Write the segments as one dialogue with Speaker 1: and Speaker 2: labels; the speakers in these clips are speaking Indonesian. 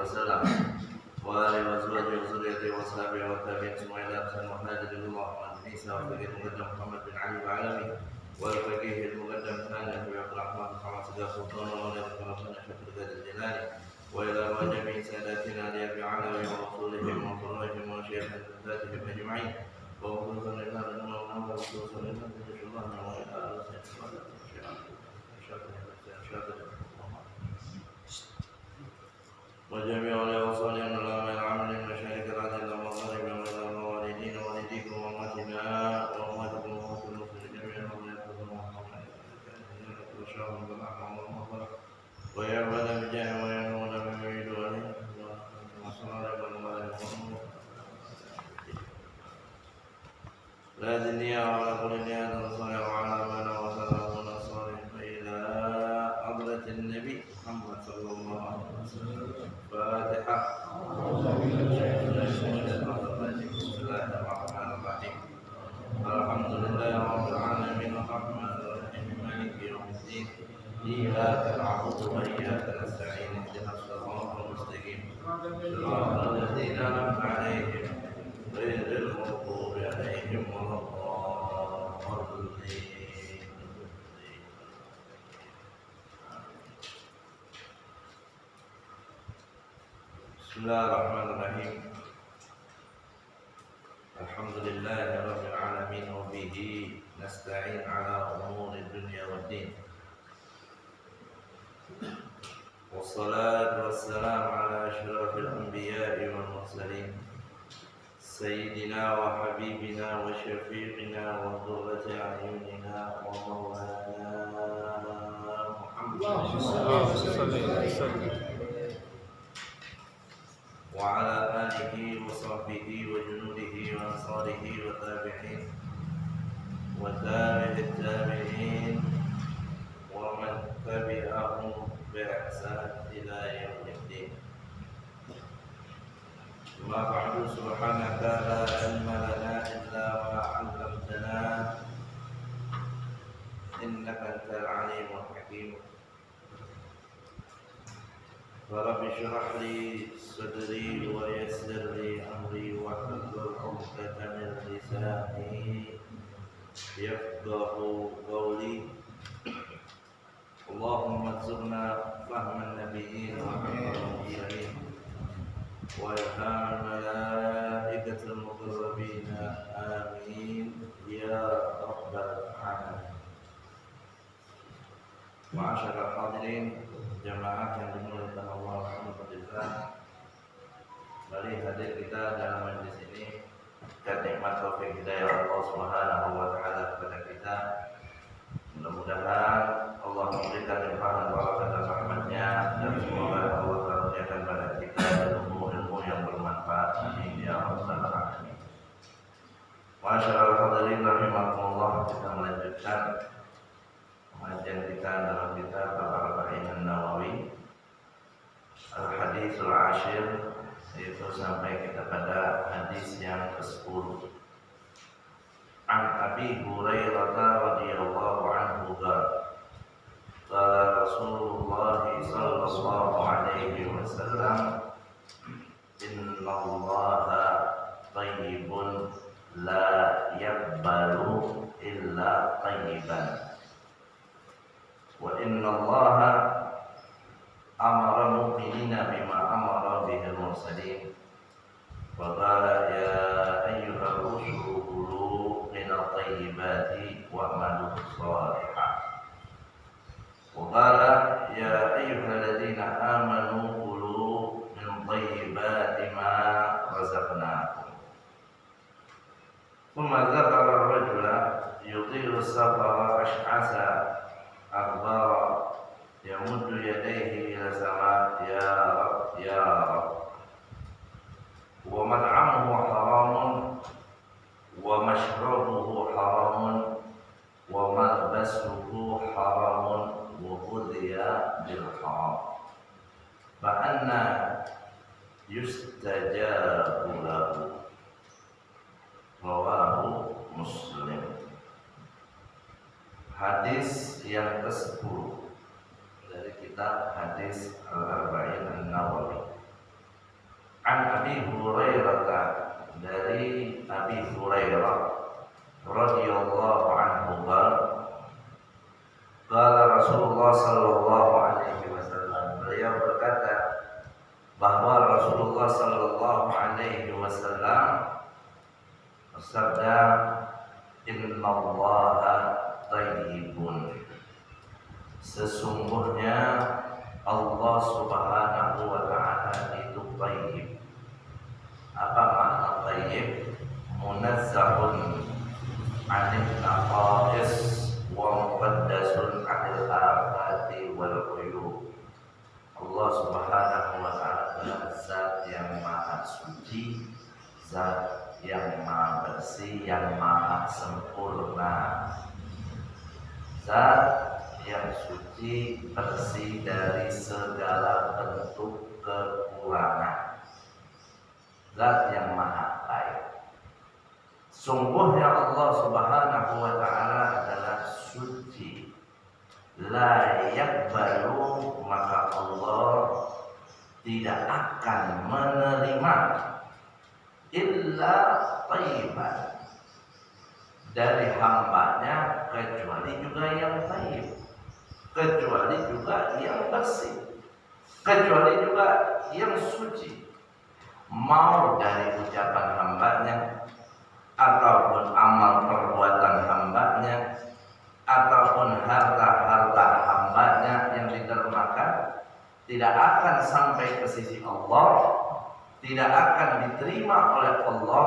Speaker 1: وسلم وآله وأزواجه وذريته وأصحابه والتابعين ثم إلى أحسن محمد بن محمد بن عيسى والفقيه المقدم محمد بن علي العالمي والفقيه المقدم ثاني أبي عبد الرحمن محمد صديق سلطان ومولى ربنا شيخ القادر الجيلاني وإلى جميع ساداتنا لأبي علوي ورسولهم وفروعهم وشيخ ذاتهم أجمعين وخصوصا إلى الإمام وخصوصا إلى الله وإلى وجميع الأوصال من العلماء العاملين من مشايخ العدل والمغارب وإلى الوالدين ووالديكم وأمتنا وأمتكم وأمة المسلمين جميعا ويعبد بجاه وينون بمعيد عليه وصلى لا دنيا ولا قرنيا نصر وعلى من وسلم ونصر إلى حضرة النبي محمد صلى الله عليه وسلم فاتحة بسم الله الرحمن الرحيم الحمد لله رب العالمين الرحمن الرحيم مالك يوم الدين إياك نعبد وإياك نستعين اهدنا الصراط المستقيم صراط الذين أنعمت عليهم غير المغضوب عليهم ولا الضالين. بسم الله الرحمن الرحيم الحمد لله رب العالمين وبه نستعين على أمور الدنيا والدين والصلاة والسلام على أشرف الأنبياء والمرسلين سيدنا وحبيبنا وشفيقنا وقرة أعيننا ومولانا محمد وعلى آله وصحبه وجنوده وأنصاره وتابعين وتابع التابعين ومن تبعهم بإحسان إلى يوم الدين. ما بعد سبحانك لا علم لنا إلا ما علمتنا إنك أنت العليم الحكيم. فرب اشرح لي صدري ويسر لي أمري واحلل عقدة من لساني يفقه قولي. اللهم ارزقنا فهم النبيين وفهم المرسلين وإلهام الملائكة المقربين آمين يا رب العالمين. معاشر الحاضرين jamaah yang dimuliakan Allah alhamdulillah, mari hadir kita dalam majlis ini dan nikmat taufik hidayah Allah Subhanahu wa taala kepada kita. Mudah-mudahan Allah memberikan limpahan barakat dan rahmatnya dan semoga Allah karuniakan pada kita ilmu-ilmu yang bermanfaat. Amin ya rabbal alamin. Masyaallah hadirin rahimakumullah, kita melanjutkan pengajian kita dalam kitab Al-Arba'in An-Nawawi Al-Hadithul Ashir, yaitu sampai kita pada hadis yang ke-10. An Abi Hurairah radhiyallahu anhu qala Rasulullah sallallahu alaihi wasallam innallaha thayyibun la yaqbalu illa thayyiban wa innallaha amara mu'minina bima amara bihil mursalin wa qala ya ayyuhar rusulu kulu minat thayyibati wa'malu shalihan wa qala ya ayyuhalladzina amanu kulu min thayyibati ma razaqnakum. Thumma dzakara ar-rajula yutilu as-safara ash'asa akhbara yamuddu yadayhi ila sama ya rab ya rab wa mat'amuhu haramun wa mashrabuhu haramun wa malbasuhu haramun wa ghudhiya bil haram fa anna yustajabu lahu. Rawahu Muslim. Hadis yang ke-10 dari kitab Hadis Al-Arba'in An-Nawawi. Rasulullah sallallahu alaihi wasallam bersabda, "Innallaha thayyibun." Sesungguhnya Allah Subhanahu wa taala itu thayyib. Apa makna thayyib? Munazzahun 'anil naqais wa muqaddasun 'anil afati wal uyub. Allah Subhanahu wa taala adalah zat yang maha suci, zat yang maha bersih, yang maha sempurna. Zat yang suci, bersih dari segala bentuk kekurangan. Zat yang maha baik. Sungguhnya Allah Subhanahu wa taala adalah suci. La yakbalu, maka Allah tidak akan menerima illa thayyiban, dari hambanya kecuali juga yang thayyib, kecuali juga yang bersih, kecuali juga yang suci. Mau dari ucapan hambanya, ataupun amal perbuatan hambanya, ataupun harta-harta hambanya yang ditermakan, tidak akan sampai ke sisi Allah, tidak akan diterima oleh Allah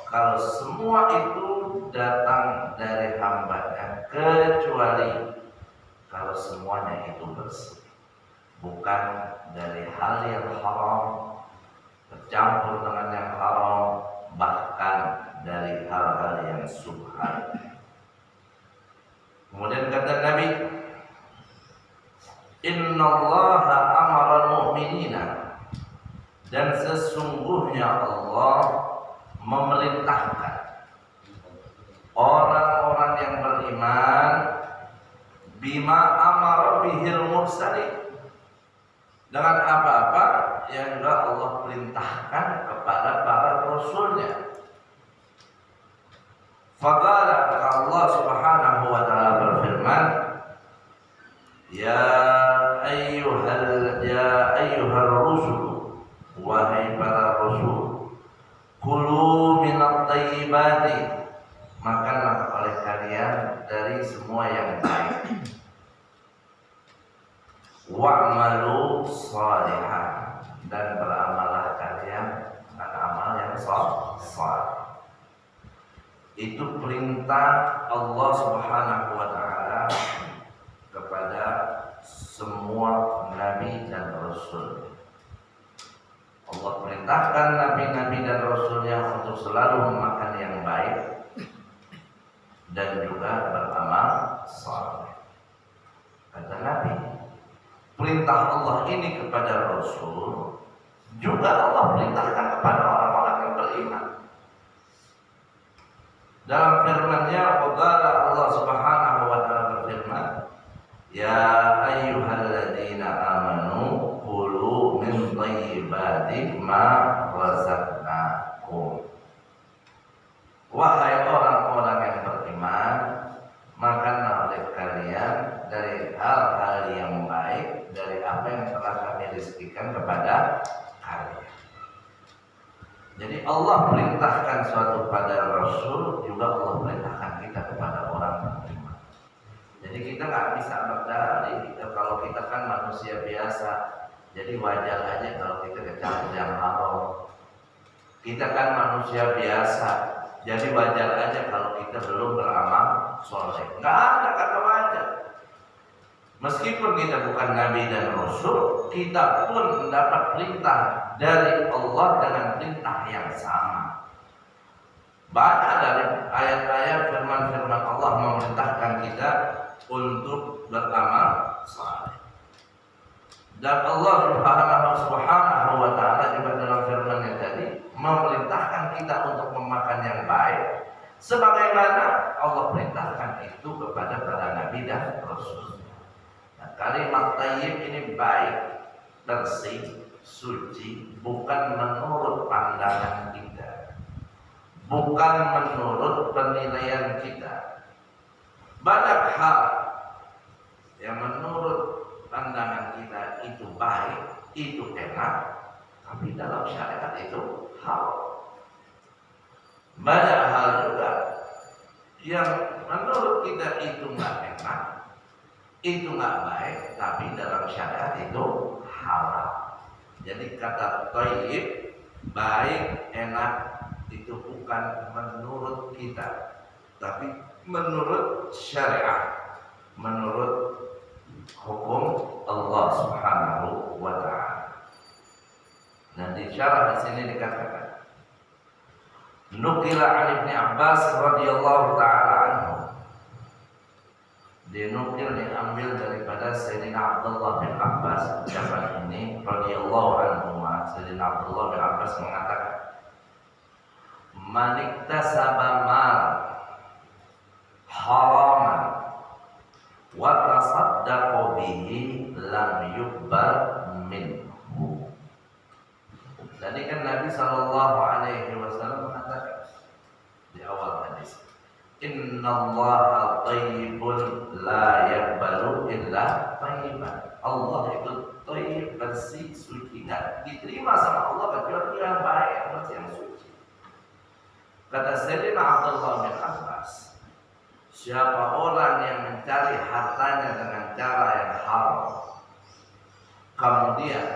Speaker 1: kalau semua itu datang dari hambanya, kecuali kalau semuanya itu bersih, bukan dari hal yang haram, bercampur dengan yang haram, bahkan dari hal-hal yang subhan. Kemudian kata Nabi, "Innallaha amara al-mu'minina," dan sesungguhnya Allah memerintahkan orang-orang yang beriman, bima amara bihil mursalin, dengan apa-apa yang juga Allah perintahkan kepada para rasulnya. Faqala, Allah Subhanahu wa taala berfirman, ya ayyuhar rusul, wahai para rasul, kulu minat thayyibati, makanlah oleh kalian dari semua yang baik, wa'malu shalihan, dan beramalah kalian dengan amal yang saleh. Itu perintah Allah Subhanahu wa taala kepada semua nabi dan rasul. Allah perintahkan nabi-nabi dan rasulnya untuk selalu memakan yang baik dan juga beramal saleh. Kata Nabi, perintah Allah ini kepada rasul juga Allah perintahkan kepada orang-orang yang beriman. Dalam firman-Nya, Allah Subhanahu wa taala berfirman, ya ayyuhalladzina amanu kulu min thayyibati ma razaqnakum. Wahai orang-orang yang beriman, makanlah oleh kalian dari hal-hal yang baik, dari apa yang telah kami rezekikan kepada kalian. Jadi Allah perintahkan suatu pada Rasul, juga Allah perintahkan kita kepada orang beriman. Jadi kita nggak bisa berdalih kalau kita kan manusia biasa, jadi wajar aja kalau kita kecampur yang haram. Kita kan manusia biasa, jadi wajar aja kalau kita belum beramal soleh. Nggak ada kata wajar. Meskipun kita bukan Nabi dan Rasul, kita pun mendapat perintah dari Allah dengan perintah yang sama. Banyak dari ayat-ayat firman-firman Allah memerintahkan kita untuk beramal saleh. Dan Allah Subhanahu wa taala juga dalam firman-Nya tadi memerintahkan kita untuk memakan yang baik, sebagaimana Allah perintahkan itu kepada para nabi dan rasul. Kalimat thayyib ini baik, bersih, suci, bukan menurut pandangan kita, bukan menurut penilaian kita. Banyak hal yang menurut pandangan kita itu baik, itu enak, tapi dalam syariat itu halal. Banyak hal juga yang menurut kita itu nggak enak, itu nggak baik, tapi dalam syariat itu halal. Jadi kata thayyib, baik, enak, itu bukan menurut kita, tapi menurut syariat, menurut hukum Allah Subhanahu wa Ta'ala. Dan di syarah di sini dikatakan, nukila an Ibnu Abbas radhiyallahu taala anhu, dinukil diambil daripada Sayyidina Abdullah bin Abbas. Ucapan ini radhiyallahu anhu, Sayyidina Abdullah bin Abbas mengatakan, man iktasaba mal haraman wa tasaddaqa bihi lam yuqbal minhu. Jadi kan Nabi sallallahu alaihi wasallam mengatakan di awal hadis, innallaha thayyibun la yaqbalu illa thayyiban. Allah itu thayyib, bersih, suci, tidak diterima sama Allah kecuali yang baik, bersih, yang suci. Kata Sayyidina Abdullah bin Abbas, siapa orang yang mencari hartanya dengan cara yang haram, kemudian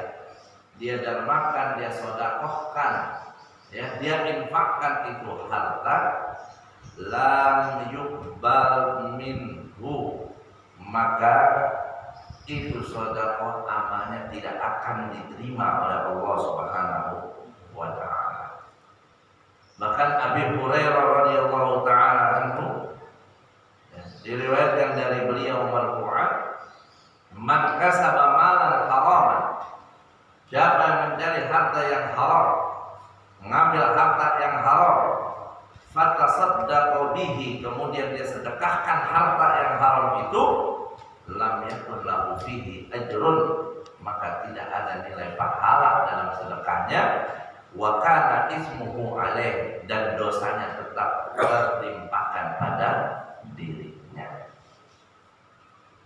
Speaker 1: dia dermakan, dia sodakohkan, ya, dia infakkan itu harta, lam yuqbal minhu, maka itu sodakoh amalnya tidak akan diterima oleh Allah Subhanahu wa Ta'ala. Bahkan Abi Hurairah radhiyallahu taala anhu, diriwayatkan dari beliau marfu'an, man kasaba malan haraman, siapa yang mencari harta yang haram, mengambil harta yang haram, fatasaddaqa bihi, kemudian dia sedekahkan harta yang haram itu, lam yakun lahu fihi ajrun, maka tidak ada nilai pahala dalam sedekahnya, wa kana ismuhu alaih, dan dosanya tetap tertimpakan pada dirinya.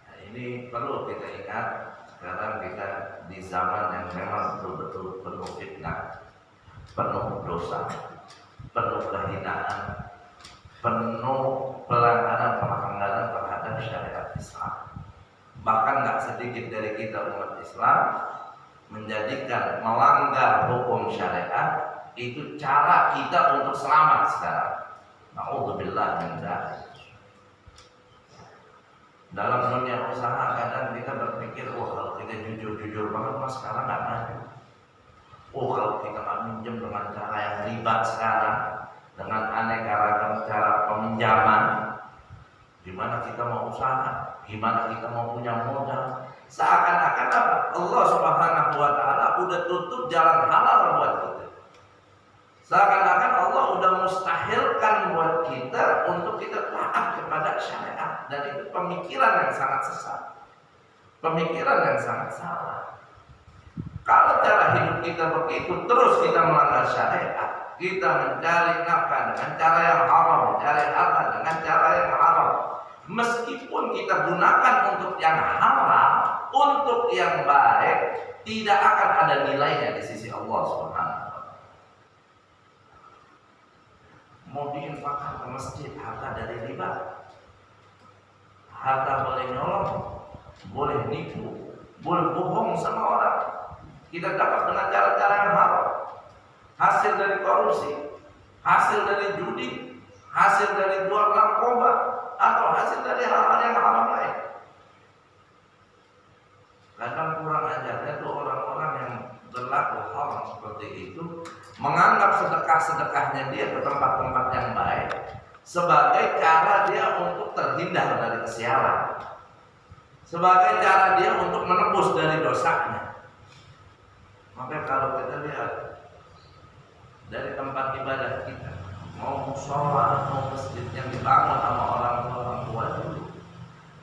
Speaker 1: Nah, ini perlu kita ingat. Sekarang kita di zaman yang memang betul-betul penuh fitnah, penuh dosa, penuh kehinaan, penuh pelanggaran terhadap syariat Islam. Bahkan nggak sedikit dari kita umat Islam menjadikan melanggar hukum syariat itu cara kita untuk selamat sekarang. Na'udzubillah min dzalik. Dalam dunia usaha kadang kita berpikir, oh kalau kita jujur-jujur banget mas sekarang nggak maju. Oh kalau kita nggak minjem dengan cara yang riba sekarang, dengan aneka ragam cara peminjaman, gimana kita mau usaha, gimana kita mau punya modal? Seakan-akan apa? Allah Subhanahu wa Ta'ala udah tutup jalan halal buat kita. Seakan-akan Allah udah mustahilkan buat kita untuk kita taat kepada syariat, dan itu pemikiran yang sangat sesat, pemikiran yang sangat salah. Kalau cara hidup kita begitu, terus kita melanggar syariat, kita mencari nafkah dengan cara yang haram, mencari harta dengan cara yang haram, meskipun kita gunakan untuk yang halal, untuk yang baik, tidak akan ada nilainya di sisi Allah Subhanahu wa Ta'ala. Mau diinfakkan ke masjid, harta dari riba, harta boleh nyolong, boleh nipu, boleh bohong sama orang, kita dapat dengan cara-cara yang haram, hasil dari korupsi, hasil dari judi, hasil dari jual narkoba, atau hasil dari hal-hal yang haram lain. Kadang kurang ajarnya tuh orang-orang yang berlaku haram seperti itu, menganggap sedekah-sedekahnya dia ke tempat-tempat yang baik sebagai cara dia untuk terhindar dari kesialan, sebagai cara dia untuk menebus dari dosanya. Maka kalau kita lihat dari tempat ibadah kita, mau musola, mau masjid yang dibangun sama orang tua dulu,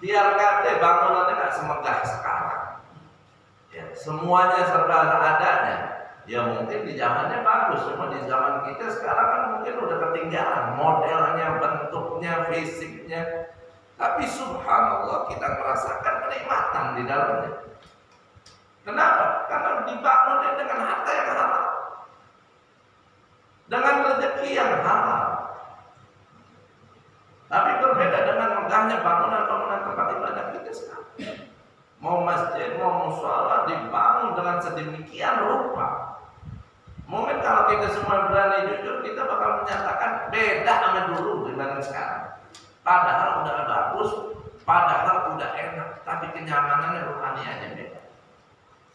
Speaker 1: biar kata bangunannya nggak semegah sekarang, ya, semuanya serba adanya. Ya mungkin di zamannya bagus, cuma di zaman kita sekarang kan mungkin udah ketinggalan modelnya, bentuknya, fisiknya. Tapi subhanallah kita merasakan kenikmatan di dalamnya. Kenapa? Karena dibangunnya dengan harta yang halal. kalau kita semua berani jujur, kita bakal menyatakan beda sama dulu dibanding sekarang. Padahal udah bagus, padahal udah enak, tapi kenyamanannya rohanianya beda.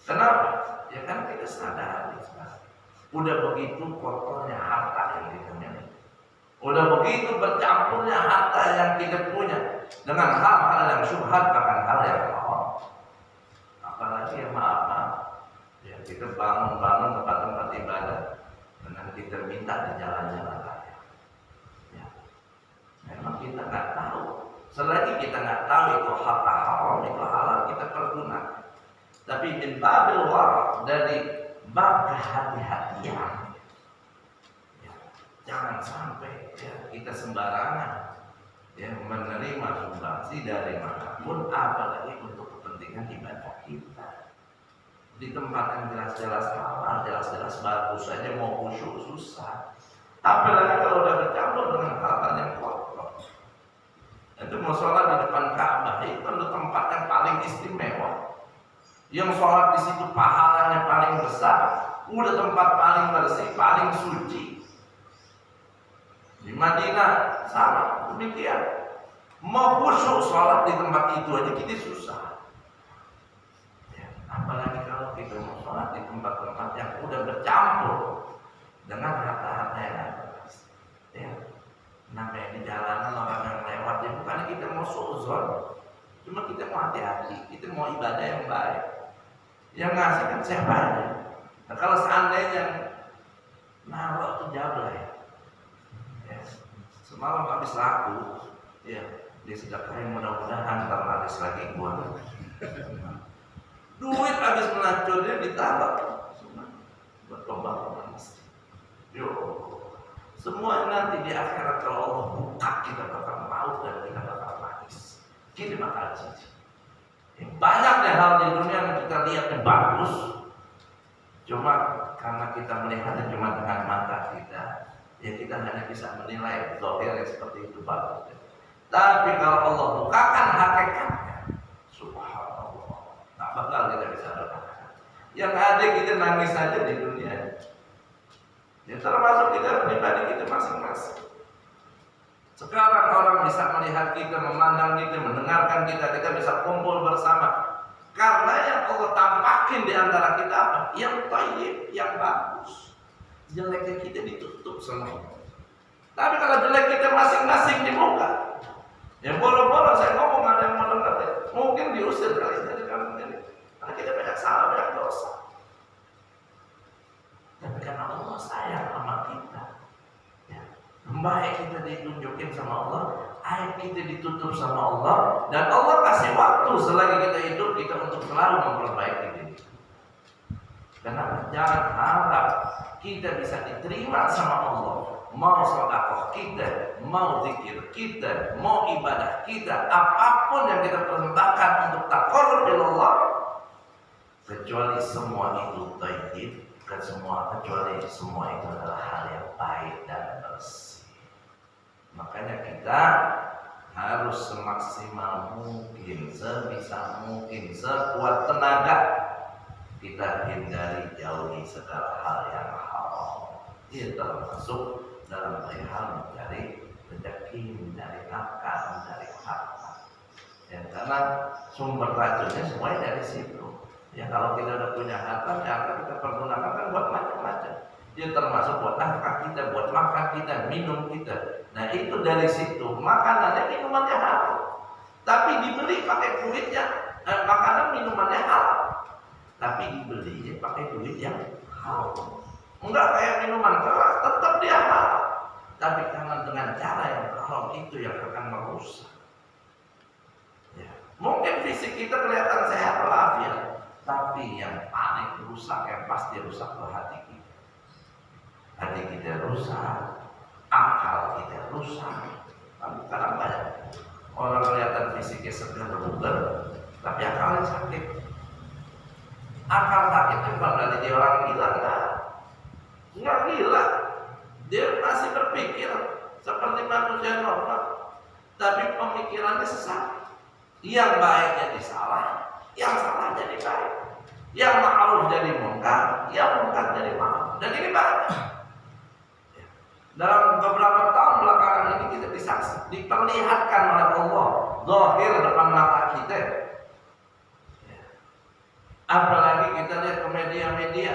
Speaker 1: Kenapa? Ya kan kita sadari sekarang. Udah begitu kotornya harta yang kita miliki. Udah begitu bercampurnya harta yang kita punya dengan hal-hal yang syubhat, bahkan hal yang haram. Apalagi yang maaf, ya kita bangun tempat-tempat ibadah dengan kita minta di jalan-jalan raya. Ya. Memang kita nggak tahu. Selagi kita nggak tahu itu harta haram, itu halal, kita pergunakan. Tapi min babil wara, dari bab kehati-hatian. Ya. Jangan sampai ya, kita sembarangan ya menerima sumbangsi dari manapun, apalagi untuk kepentingan ibadah kita. Di tempat yang jelas-jelas halal, jelas-jelas bagus saja mau khusyuk susah. Apalagi kalau udah bercampur dengan hal-hal yang kotor. Itu mau sholat di depan Ka'bah, itu kan tempat yang paling istimewa. Yang sholat di situ pahalanya paling besar, udah tempat paling bersih, paling suci. Di Madinah sama demikian. Mau khusyuk sholat di tempat itu aja kita susah. Ya, apalagi kalau kita mau sholat di tempat-tempat yang udah bercampur dengan harta-harta yang ada. Ya, namanya di jalanan orang yang lewat, ya bukan kita mau suuzon, cuma kita mau hati-hati, kita mau ibadah yang baik. Yang ngasih kan siapa aja. Nah, kalau seandainya naruh itu jablay, ya, semalam habis laku, ya disedekahin, mudah-mudahan ntar laris lagi gua. Duit habis melacurnya ditaruh buat pembangunan masjid. Yo, semua nanti di akhirat kalau Allah buka, kita bakal mau dan kita bakal nangis. Kita bakal jijik. Banyak deh hal di dunia yang kita lihat yang bagus, cuma karena kita melihatnya cuma dengan mata kita, ya kita hanya bisa menilai zahirnya seperti itu bagus. Tapi kalau Allah bukakan hakikatnya, subhanallah, tak bakal kita bisa berkata. Yang ada kita nangis saja di dunia. Ya termasuk kita pribadi kita masing-masing. Sekarang orang bisa melihat kita, memandang kita, mendengarkan kita, kita bisa kumpul bersama. Karena yang Allah tampakin di antara kita apa? Yang thayyib, yang bagus. Jeleknya kita ditutup semua. Tapi kalau jelek kita masing-masing dibuka, ya boro-boro saya ngomong ada yang mau dengar, mungkin diusir kali dari kampung ini. Karena kita banyak salah, banyak dosa. Tapi karena Allah sayang sama kita, ya, baik kita ditunjukin sama Allah, aib kita ditutup sama Allah, dan Allah kasih waktu selagi kita hidup kita untuk selalu memperbaiki diri. Karena jangan harap kita bisa diterima sama Allah. Mau sedekah kita, mau zikir kita, mau ibadah kita, apapun yang kita persembahkan untuk taqarrub ila Allah, kecuali semua itu thayyib, kecuali semua itu adalah hal yang baik dan bersih. Makanya kita harus semaksimal mungkin, sebisa mungkin, sekuat tenaga kita hindari, jauhi segala hal yang haram. Ini termasuk dalam perihal mencari rezeki, mencari nafkah, mencari harta. Ya, karena sumber racunnya semuanya dari situ. Ya kalau kita udah punya harta, harta kita pergunakan kan buat macam-macam. Dia termasuk buat nafkah kita, buat makan kita, minum kita. Nah itu dari situ, makanannya, minumannya halal. Tapi dibeli pakai duitnya, makanan minumannya halal. Tapi dibeli pakai duit yang halal. Enggak kayak minuman keras, tetap dia halal. Tapi karena dengan cara yang haram itu yang akan merusak. Ya. Mungkin fisik kita kelihatan sehat walafiat, tapi yang paling rusak, yang pasti rusak ke hati kita. Hati kita rusak, akal kita rusak. Karena banyak orang kelihatan fisiknya segar bugar, tapi akalnya sakit. Akal sakit itu bukan berarti dia orang gila, enggak gila. Dia masih berpikir seperti manusia normal, tapi pemikirannya sesat. Yang baiknya disalah, yang salah jadi baik. Yang ma'ruf jadi mungkar, yang mungkar jadi ma'ruf. Dan ini banyak. Dalam beberapa tahun belakangan ini kita diperlihatkan oleh Allah zahir depan mata kita. Apalagi kita lihat ke media-media,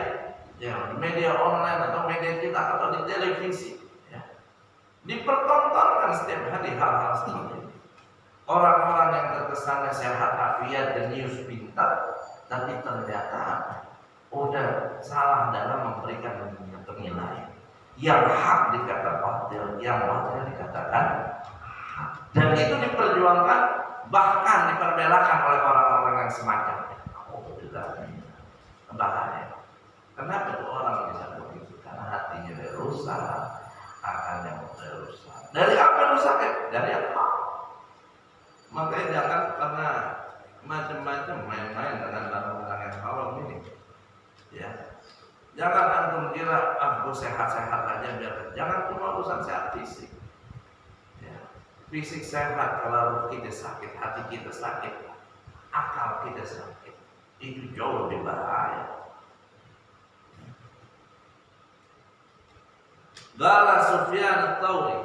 Speaker 1: ya, media online atau media kita atau di televisi, ya, dipertontonkan setiap hari hal-hal seperti ini. Orang-orang yang terkesannya sehat afiat, jenius, pintar, tapi ternyata udah salah dalam memberikan penilaian. Yang hak dikatakan batil, yang batil dikatakan hak. Dan itu diperjuangkan, bahkan diperbelakan oleh orang-orang yang semacamnya. Oh, tidak bahaya. Kenapa orang bisa begitu? Karena hatinya rusak, akalnya rusak. Dari apa rusaknya? Dari apa? Makanya jangan pernah macam-macam main-main dengan barang-barang yang haram ini. Ya. Jangan antum kira gue sehat-sehat aja biar. Jangan cuma urusan sehat fisik. Ya. Fisik sehat, kalau kita sakit, hati kita sakit, akal kita sakit, itu jauh lebih bahaya. Qala Sufyan ats-Tsauri,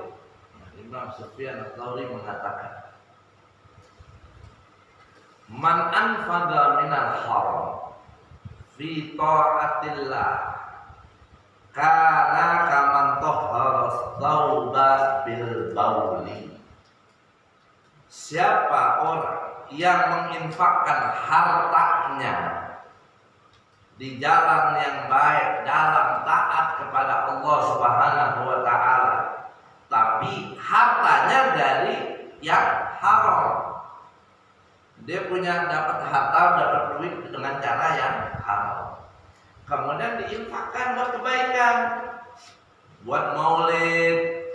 Speaker 1: Imam Sufyan ats-Tsauri mengatakan, man anfaqa minal haram fi ta'atillah kana kaman tahhara tsauba bil bauli. Siapa orang yang menginfakkan hartanya di jalan yang baik dalam taat kepada Allah Subhanahu wa taala, tapi hartanya dari yang haram. Dia punya dapat harta, dapat duit dengan cara yang haram. Kemudian diinfakkan buat kebaikan, buat maulid,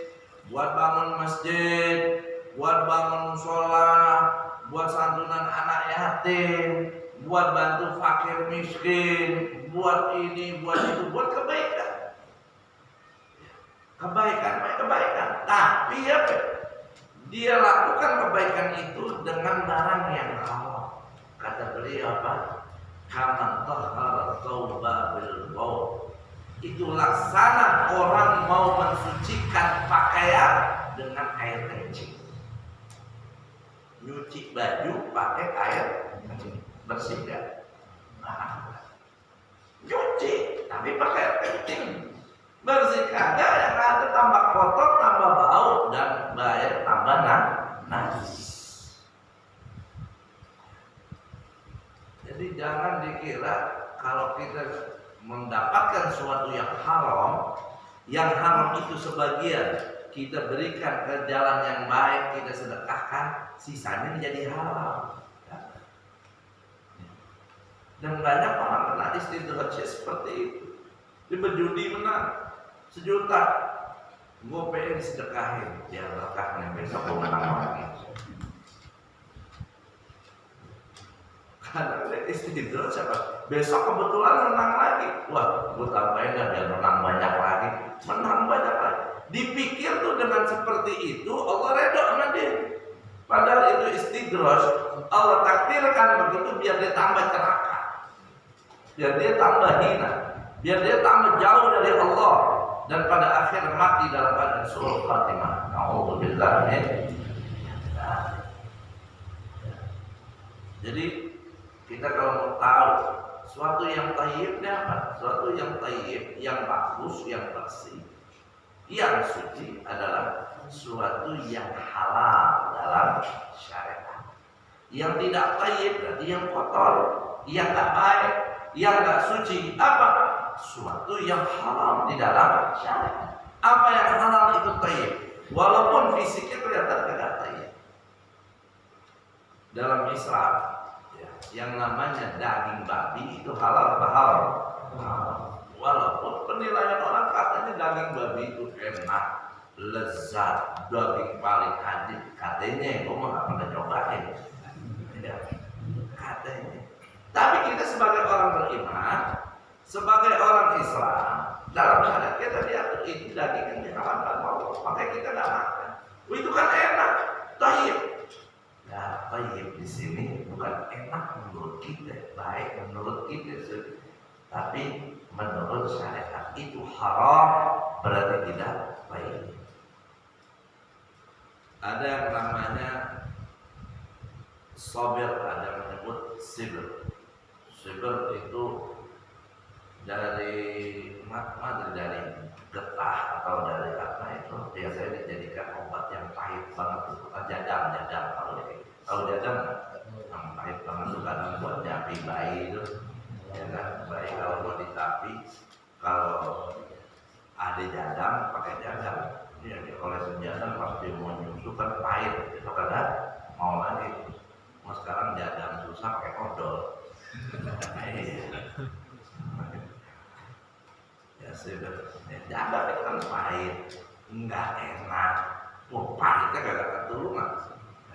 Speaker 1: buat bangun masjid, buat bangun sholat, buat santunan anak yatim, buat bantu fakir miskin, buat ini, buat itu, buat kebaikan. Kebaikan. Tapi ya, dia lakukan kebaikan itu dengan barang yang haram. Kata beliau apa? Kaman tahhara tsauba bil baul. Itu laksana orang mau mensucikan pakaian dengan air kencing. Nyuci baju pakai air kencing, bersih kan? Nah, nyuci tapi pakai air kencing, bersih kagak, yang ada tambah kotor, tambah bau, dan bayar tambah najis. Jadi jangan dikira kalau kita mendapatkan sesuatu yang haram itu sebagian kita berikan ke jalan yang baik, kita sedekahkan, sisanya menjadi halal. Dan banyak orang kena istidraj seperti itu. Dia berjudi menang 1 juta, gue pengen sedekahin, ya berkahnya besok gue menang lagi. Karena istidraj siapa? Besok kebetulan menang lagi, wah gue tambahin dah biar menang banyak lagi. Dipikir tuh dengan seperti itu Allah redha sama dia. Padahal itu istidraj, Allah takdirkan begitu biar dia tambah celaka, biar dia tambah hina, biar dia tambah jauh dari Allah, dan pada akhir mati dalam keadaan su'ul khatimah. Na'udzubillah min. Jadi kita kalau mau tahu suatu yang thayyibnya apa? Suatu yang thayyib, yang bagus, yang bersih, yang suci adalah suatu yang halal dalam syariat. Yang tidak thayyib berarti yang kotor, yang tak baik, yang tak suci. Apa? Suatu yang haram di dalam syariat. Apa yang halal itu thayyib, walaupun fisiknya kelihatan tidak thayyib. Dalam Islam, ya, yang namanya daging babi itu halal atau haram? Walaupun penilaian orang katanya daging babi itu enak, lezat, daging paling ajib, katanya gue mah gak pernah cobain, ya, katanya. Tapi kita sebagai orang beriman, sebagai orang Islam, dalam syariat kita diatur itu daging yang diharamkan Allah, makanya kita gak makan. Itu kan enak, thayyib. Ya, thayyib di sini bukan enak menurut kita, baik menurut kita, tapi menurut syariat itu haram, berarti tidak baik. Sabir ada yang menyebut sibir. Sibir itu dari getah atau dari apa itu biasanya dijadikan obat yang pahit banget itu. Jadam kalau jadam yang pahit banget itu kadang buat nyapi bayi itu, ya kan, bayi kalau mau ditapi, kalau ada jadam pakai jadam, ya diolesin jadam pas dia mau nyusu kan pahit itu kadang mau lagi. Mau sekarang jadam susah pakai odol. Ya sudah, jadam itu kan pahit, enggak enak. Wah, pahitnya gak ketulungan.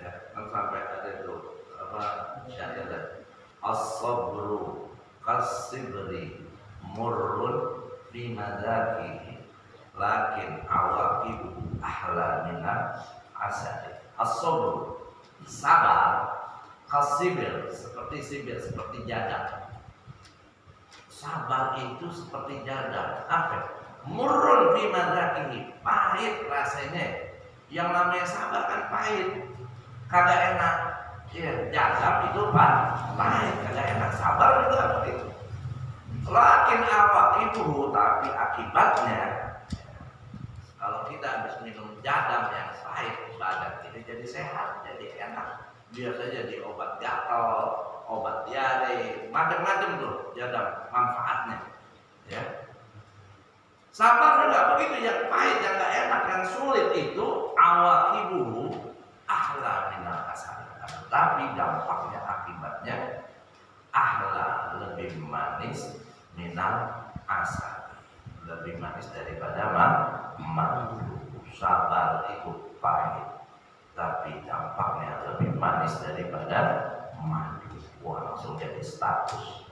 Speaker 1: Ya, kan sampai ada itu apa syair as-sabru kasibri murrun fi madaki lakin awaqibu ahla minan asadi. As-sabru, sabar, kasibir, seperti sibir, seperti jadam. Sabar itu seperti jadam. Apa? Murrun fi madaki, pahit rasanya. Yang namanya sabar kan pahit, kagak enak. Ya, jadam itu pahit, kagak enak. Sabar juga begitu. Lakin awaqibuhu, tapi akibatnya kalau kita habis minum jadam yang pahit, badan kita jadi sehat, jadi enak. Biasa jadi obat gatal, obat diare, macam-macam tuh jadam manfaatnya. Ya. Sabar juga begitu, yang pahit, yang gak enak, yang sulit itu awaqibuhu ahla minal asal. Tapi dampaknya, akibatnya ahla, lebih manis minal asal, lebih manis daripada madu. Sabar itu pahit, tapi dampaknya lebih manis daripada madu. Wah, langsung jadi status.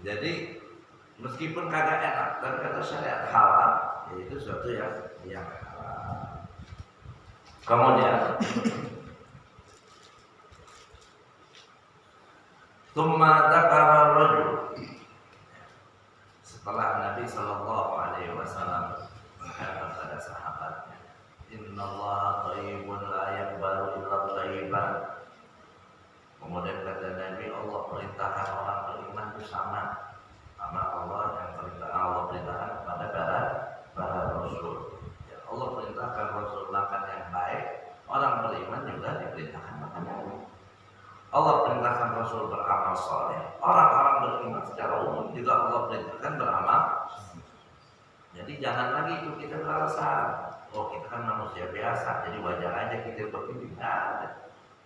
Speaker 1: Jadi meskipun kagak enak, tapi kata syariat halal, yaitu sesuatu yang halal. Kemudian tsumma dzakara rajul, setelah Nabi sallallahu alaihi wasallam berkata pada sahabatnya, innallaha thayyibun la yaqbalu illa thayyiban. Kemudian kata Nabi, Allah perintahkan orang beriman itu sama Allah yang Allah perintahkan kepada para rasul. Ya, Allah perintahkan rasul makan yang baik, orang beriman juga diperintahkan makan yang baik. Allah perintahkan rasul beramal soleh, orang-orang beriman secara umum juga Allah perintahkan beramal. Jadi jangan lagi itu kita beralasan, oh kita kan manusia biasa, jadi wajar aja kita begini. Nah,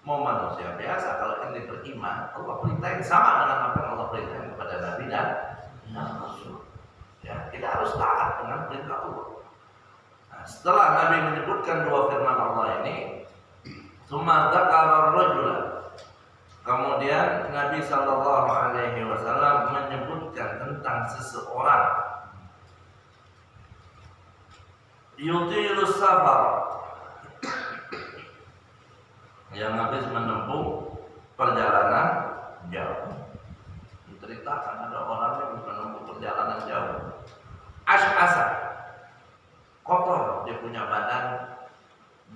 Speaker 1: mau manusia biasa, kalau ente beriman, Allah perintahin sama dengan apa yang Allah perintahkan kepada Nabi dan Rasul. Ya, kita harus taat dengan perintah Allah. Nah, setelah Nabi menyebutkan dua firman Allah ini, tsumma dzakara rajula, kemudian Nabi sallallahu alaihi wasallam menyebutkan tentang seseorang yutilus safar, yang habis menempuh perjalanan jauh. Menceritakan ada orang yang menempuh perjalanan jauh, ash'asa, kotor, dia punya badan,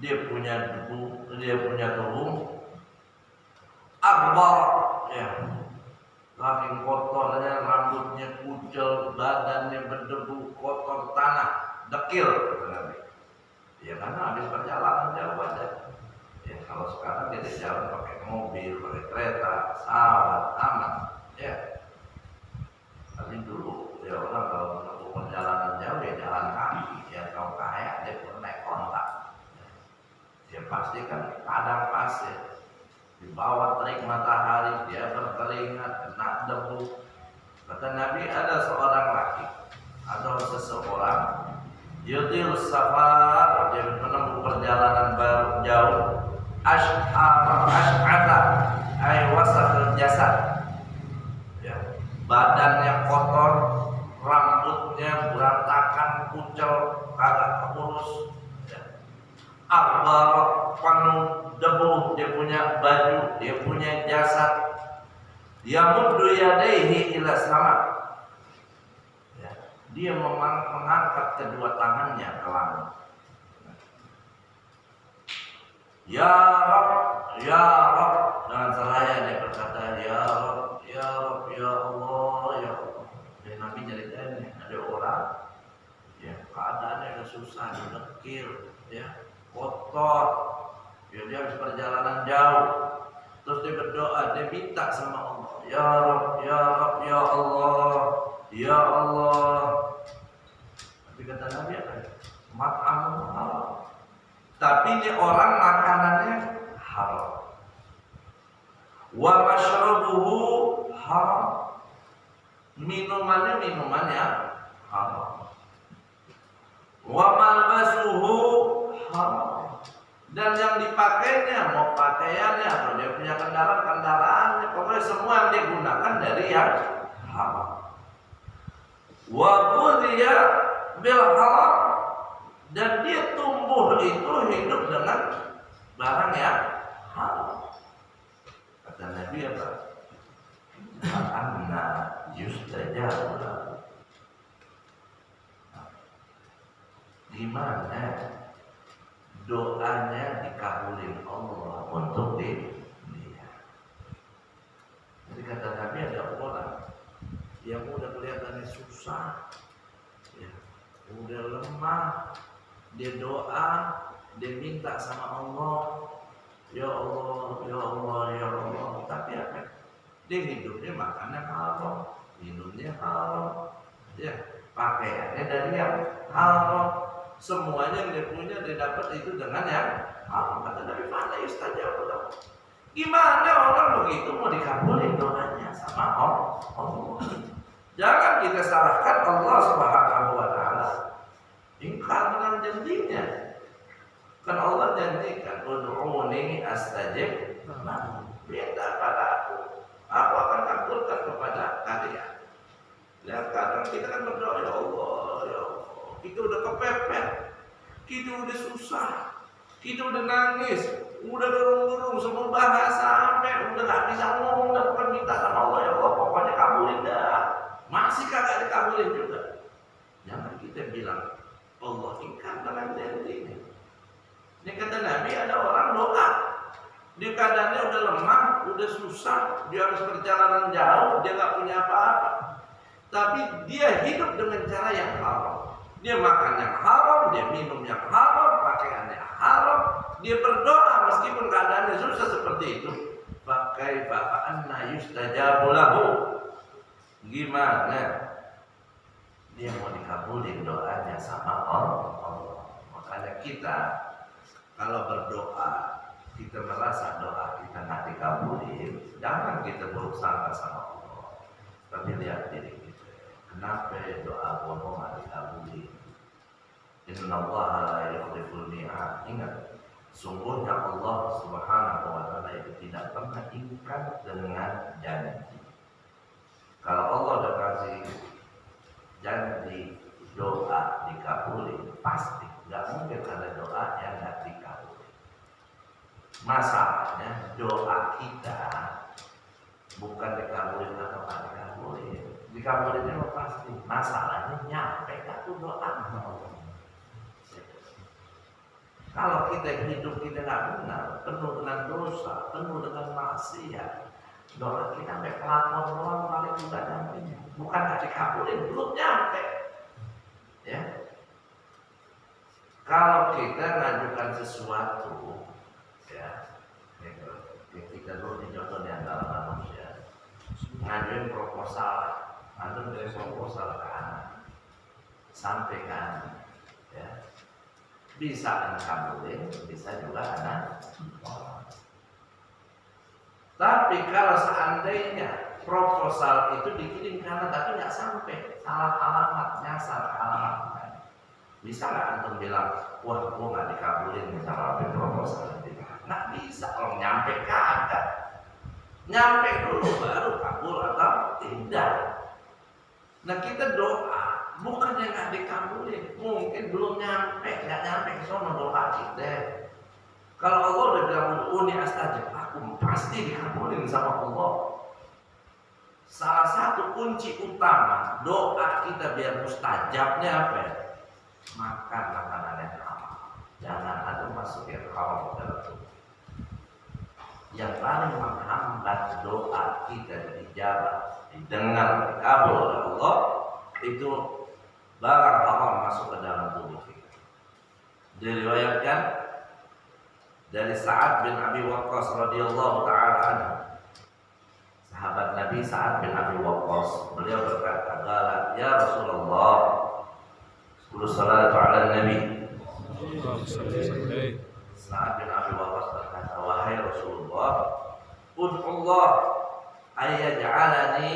Speaker 1: dia punya debu, dia punya tubuh, akbar, ya, saking kotornya, rambutnya kucel, badannya berdebu, kotor tanah, dekil, ya karena habis perjalanan jauh aja. Ya, kalau sekarang kita jalan pakai mobil, pakai kereta, pesawat, aman, ya. Tapi dulu ya orang kalau menempuh perjalanan jauh ya jalan kaki, ya kalau kaya dia pun naik ontak. Ya pasti kan padang pasir, di bawah terik matahari, dia berkeringat, kena debu. Kata Nabi, ada seorang laki atau seseorang yutil safar, dia menempuh perjalanan jauh, ash'ata ay wasakil jasad, ya, badannya kotor, rambutnya berantakan, kucel, kagak keurus, ya. Akbar, penuh debu, dia punya baju, dia punya jasad. Yamuddu yadaihi ila sama, dia mengangkat kedua tangannya ke langit. Ya Rabb, ya Rabb, dengan seraya dia berkata, ya Rabb, ya Rabb, ya Allah, ya Allah. Dan Nabi nyeritain ada orang, ya keadaannya udah susah, dekil, ya kotor, ya dia harus perjalanan jauh. Terus dia berdoa, dia minta sama Allah, ya Rabb, ya Rabb, ya Allah, ya Allah. Tapi kata Nabi apa? Mat'amu halal. Tapi ini orang makanannya haram. Wa mashrabuhu haram. Minumannya haram. Wa malbasuhu haram. Dan yang dipakainya, mau pakaiannya atau dia punya kendaraannya, pokoknya semua yang dia gunakan dari yang haram. Wa ghudhiya bil haram. Dan dia tumbuh itu hidup dengan barang yang halal. Kata Nabi apa? Anna yustajabu. Gimana doanya dikabulin Allah untuk dia? Jadi kata Nabi ada orang yang udah kelihatannya susah, ya, udah lemah. Dia doa, dia minta sama Allah, ya Allah, ya Allah, ya Allah. Tapi apa? Dia hidupnya makannya haram, minumnya haram, ya pakaiannya dari yang haram. Semuanya yang dia punya dia dapat itu dengan yang haram. Kata Nabi, mana yustajabu. Gimana orang begitu mau dikabulin doanya sama Allah? Jangan kita salahkan Allah Subhanahu wa Ta'ala. Ingkar dengan janjinya. Kan Allah janjikan, ud'uni astajib lakum. Minta pada aku akan kabulkan kepada kalian. Dan kadang kita kan berdoa, ya Allah, ya Allah. Kita udah kepepet, kita udah susah, kita udah nangis, udah gerung-gerung, semua bahasa sampai udah gak bisa ngomong dan bukan minta sama Allah, ya Allah, pokoknya kabulin dah. Masih kagak dikabulin juga. Jangan kita bilang Allah ingkar dengan janjinya. Ini kata Nabi, ada orang doa, dia keadaannya udah lemah, udah susah, dia harus perjalanan jauh, dia gak punya apa-apa, tapi dia hidup dengan cara yang haram. Dia makan yang haram, dia minum yang haram, pakaiannya haram. Dia berdoa meskipun keadaannya susah seperti itu. Fakaifa anna yustajabu lahu. Gimana dia mau dikabulin doanya sama Allah? Makanya kita kalau berdoa, kita merasa doa kita nggak dikabulin, jangan kita buruk sangka sama Allah. Tapi lihat diri kita, kenapa doa gua nggak dikabulin? Innallaha la yukhliful mi'ad. Ingat, sungguhnya Allah Subhanahu wa Ta'ala itu tidak pernah ingkar dengan janji. Kalau Allah udah kasih janji doa dikabulin, pasti nggak mungkin ada doa yang nggak dikabulin. Masalahnya doa kita bukan dikabulin atau nggak dikabulin. Dikabulinnya pasti. Masalahnya nyampe nggak tuh doa. Kalau kita hidup kita nggak benar, penuh dengan dosa, penuh dengan maksiat, doa kita sampai pelakon doang paling juga nyampe. Bukan nggak dikabulin, belum nyampe. Ya. Kalau kita ngajukan sesuatu, ya, kita dulu dicontoh di antara manusia, ngajuin proposal, dari proposal ke anak, sampai ke anak, ya. Bisa anak kabulin, bisa juga anak orang. Tapi kalau seandainya proposal itu dikirim ke anak tapi nggak sampai, salah alamat, nyasar ke alamat lain, bisa nggak antum bilang, wah gua nggak dikabulin sama proposal itu? Nggak bisa, kalau nyampe kagak. Nyampe dulu baru kabul atau tidak. Nah kita doa bukan yang nggak dikabulin, mungkin belum nyampe, nggak nyampe ke sono doa kita. Kalau Allah udah bilang uni astajib, aku pasti dikabulin sama Allah. Salah satu kunci utama doa kita biar mustajabnya apa ya? Makan makanan yang halal. Jangan ada masuk yang haram dalam tubuh. Yang paling menghambat doa kita dijawab, didengar, dikabul oleh Allah itu barang haram masuk ke dalam tubuh kita. Diriwayatkan dari Sa'ad bin Abi Waqqas radhiyallahu taala anhu. Sahabat Nabi Sa'ad bin Abi Waqqas, beliau berkata, "Qala ya Rasulullah, sallallahu ala Nabi." Sa'ad bin Abi Waqqas berkata, "Wahai Rasulullah, ud'ullah ayyaj'alani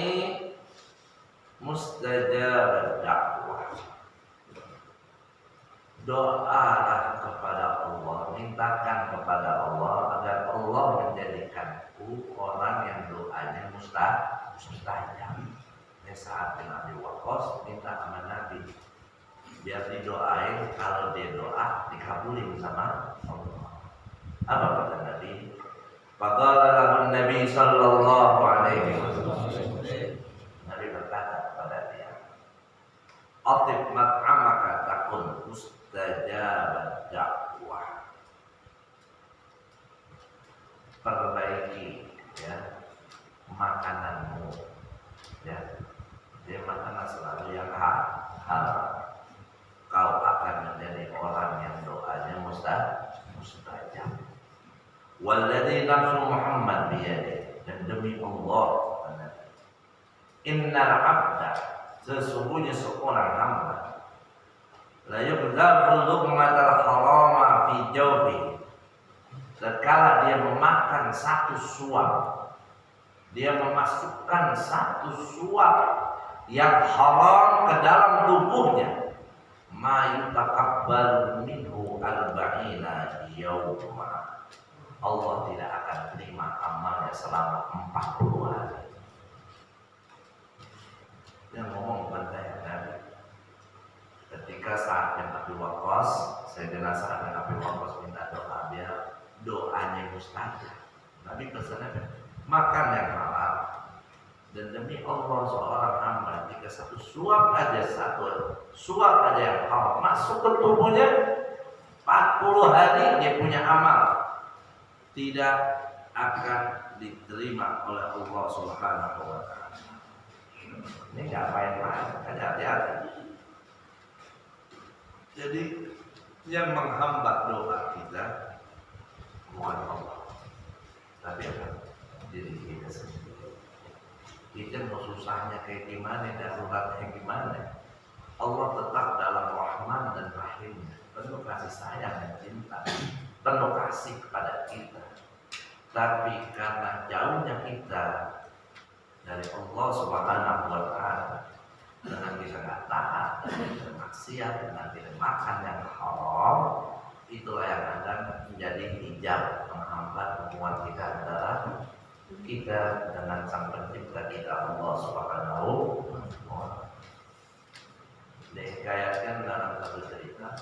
Speaker 1: mustajab da'wah." Doalah kepada Allah, mintakan kepada Allah agar Allah menjadikanku orang yang doanya mustajab. Sa'ad bin Abi Waqqas minta sama Nabi biar didoain, kalau dia doa dikabulin sama Allah. Apa kata Nabi? Faqala lahu Nabi sallallahu alaihi wasallam. Nabi berkata kepada dia, "Atib mat'amaka takun mustajabat da'wah." Perbaiki ya makananmu, ya. Dia makanan selalu yang halal. Kau akan menjadi orang yang doanya mustajab. Walladzi nafsu Muhammad biyadihi, dan demi Allah, innal 'abda, sesungguhnya seorang hamba, la yughdafu luqmatal harama fi jawfi, tatkala dia memakan satu suap, dia memasukkan satu suap yang haram ke dalam tubuhnya, ma yutaqabbal minhu arba'ina yawma, Allah tidak akan terima amalnya selama 40 hari. Yang ngomong bukan saya, Nabi. Ketika Sa'ad bin Abi Waqqas, Sayyidina Sa'ad bin Abi Waqqas minta doa biar doanya mustajab, Nabi pesannya makan yang halal. Dan demi Allah, seorang hamba jika satu suap aja yang haram masuk ke tubuhnya, 40 hari dia punya amal tidak akan diterima oleh Allah Subhanahu wa taala. Ini enggak main-main, hati-hati. Jadi yang menghambat doa kita bukan Allah, tapi apa? Diri kita sendiri. Kita mau susahnya kayak gimana, daruratnya gimana, Allah tetap dalam rahman dan rahimnya, penuh kasih sayang dan cinta, penuh kasih kepada kita. Tapi karena jauhnya kita dari Allah Subhanahu wa taala, dengan kita nggak taat, dengan maksiat, dengan tidak makan yang haram, itulah yang akan menjadi hijab menghambat hubungan kita antara kita dengan sang pencipta kita Allah Subhanahu wa taala. Dihikayatkan dalam satu cerita,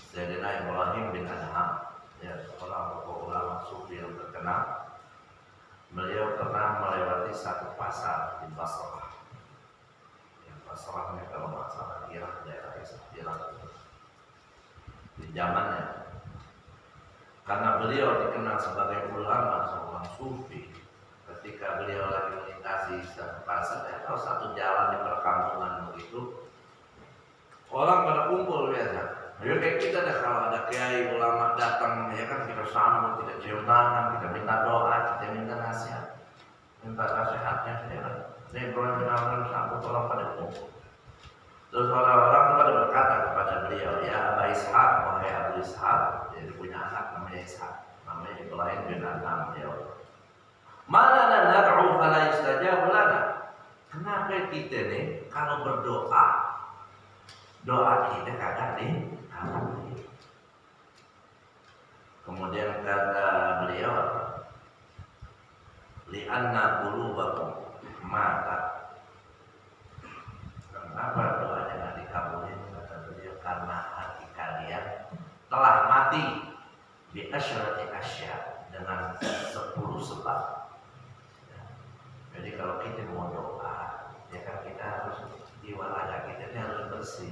Speaker 1: Sayyidina Ibrahim bin Adham, ya, seorang tokoh ulama sufi yang terkenal. Beliau pernah melewati satu pasar di Basrah. Yang Basrah ini kalau nggak salah Irak, daerah Irak di zamannya. Karena beliau dikenal sebagai ulama, seorang sufi, ketika beliau lagi melintasi satu pasar atau satu jalan di perkampungan begitu, orang pada kumpul biasa. Ya kayak kita dah, kalau ada kiai ulama datang, ya kan kita sambut, kita cium tangan, kita minta doa, kita minta nasihat, minta nasihatnya. Ya kan, ini Ibrahim bin Adham sambut orang pada kumpul. Terus orang-orang pada berkata kepada beliau, ya Aba Ishaq, wahai Abu Ishaq, jadi punya anak namanya Ishaq, namanya Ibrahim bin Adham. Mana nad'u fala yustajab lana? Kenapa kita nih kalau berdoa, doa kita kagak dikabul? Kemudian kata beliau, li'anna qulubakum mata. Kenapa doanya nggak dikabulin? Kata beliau, karena hati kalian telah mati bi asyrati asya, dengan 10 sebab. Jadi kalau kita mau doa, ya kan kita harus jiwa raga kita ini harus bersih.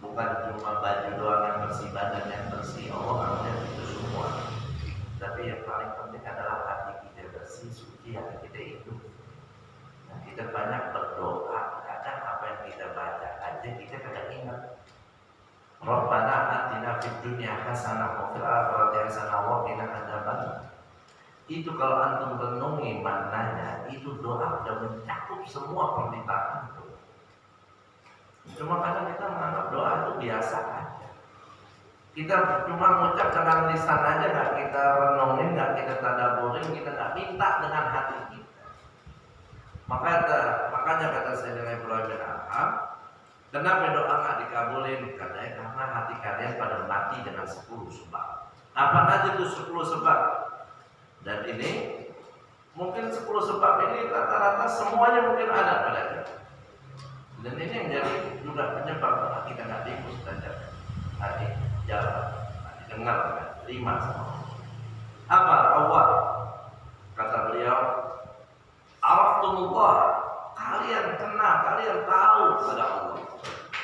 Speaker 1: Bukan cuma baju doang yang bersih, badan yang bersih, Allah melihat itu semua. Tapi yang paling penting adalah hati kita bersih, suci, hati kita itu. Nah, kita banyak berdoa, kadang apa yang kita baca aja kita kadang ingat. Rabbana atina fid dunya hasanah wa fil akhirati hasanah wa qina adzabannar. Itu kalau antum renungi maknanya, itu doa sudah mencakup semua permintaan itu. Cuma kadang kita menganggap doa itu biasa aja. Kita cuma mengucap dengan lisan aja, nggak kita renungin, nggak kita tadaburin, kita nggak minta dengan hati kita. Makanya kata Sayyidina Ibrahim bin Adham, kenapa doa nggak dikabulin? Katanya karena hati kalian pada mati dengan 10 sebab. Apa aja itu 10 sebab? Dan ini mungkin 10 sebab ini rata-rata semuanya mungkin ada pada kita. Dan ini yang jadi juga penyebab kita nggak tikus saja. Hati jalan, hati dengar, 5 semua. Apa awal? Kata beliau, Araftumullah, kalian kenal, kalian tahu pada Allah.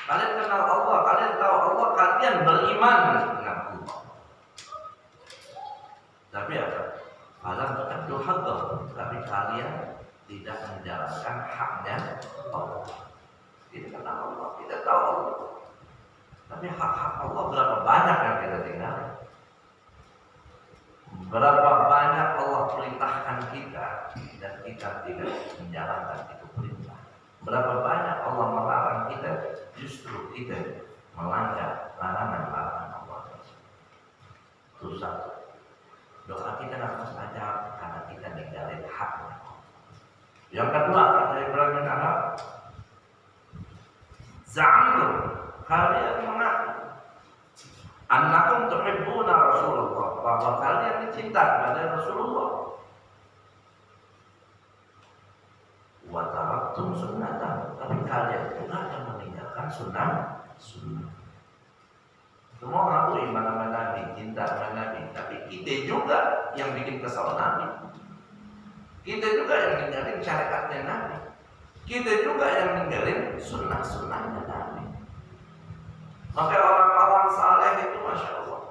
Speaker 1: Kalian kenal Allah, kalian tahu Allah, kalian beriman dengan Allah. Tapi apa? Falam tu'addu haqqahu, tapi kalian tidak menjalankan haknya Allah. Kita kenal Allah, kita tahu Allah. Tapi hak-hak Allah berapa banyak yang kita tinggal? Berapa banyak Allah perintahkan kita dan kita tidak menjalankan itu perintah? Berapa banyak Allah melarang kita, justru kita melanggar larangan-larangan Allah tersebut. Itu satu. Doa kita nggak mustajab karena kita ninggalin haknya. Yang kedua, kata Ibrahim bin Adham, za'amtum, kalian mengaku annakum tuhibbuna Rasulullah, bahwa kalian dicinta kepada Rasulullah. Wa taraktum sunnatahu, tapi kalian juga yang meninggalkan sunnah. Semua ngaku iman sama Nabi, cinta sama Nabi, tapi kita juga yang bikin kesal Nabi. Kita juga yang ninggalin syariatnya Nabi. Kita juga yang ninggalin sunnah-sunnahnya Nabi. Maka orang-orang saleh itu Masya Allah,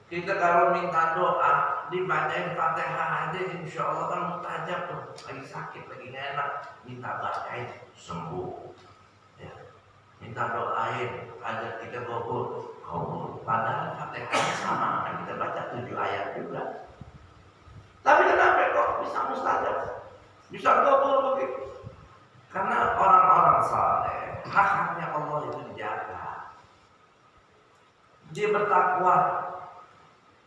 Speaker 1: kita kalau minta doa dibacain Fatihah aja, insya Allah kan mustajab tuh. Lagi sakit, lagi gak enak, minta bacain sembuh. Ya. Minta doain, ajak kita kabul. Padahal Fatihah sama, kan kita baca 7 ayat juga. Tapi kenapa kok bisa mustajab, bisa kabul begitu? Karena orang-orang saleh, hak-haknya Allah itu dijaga. Dia bertakwa,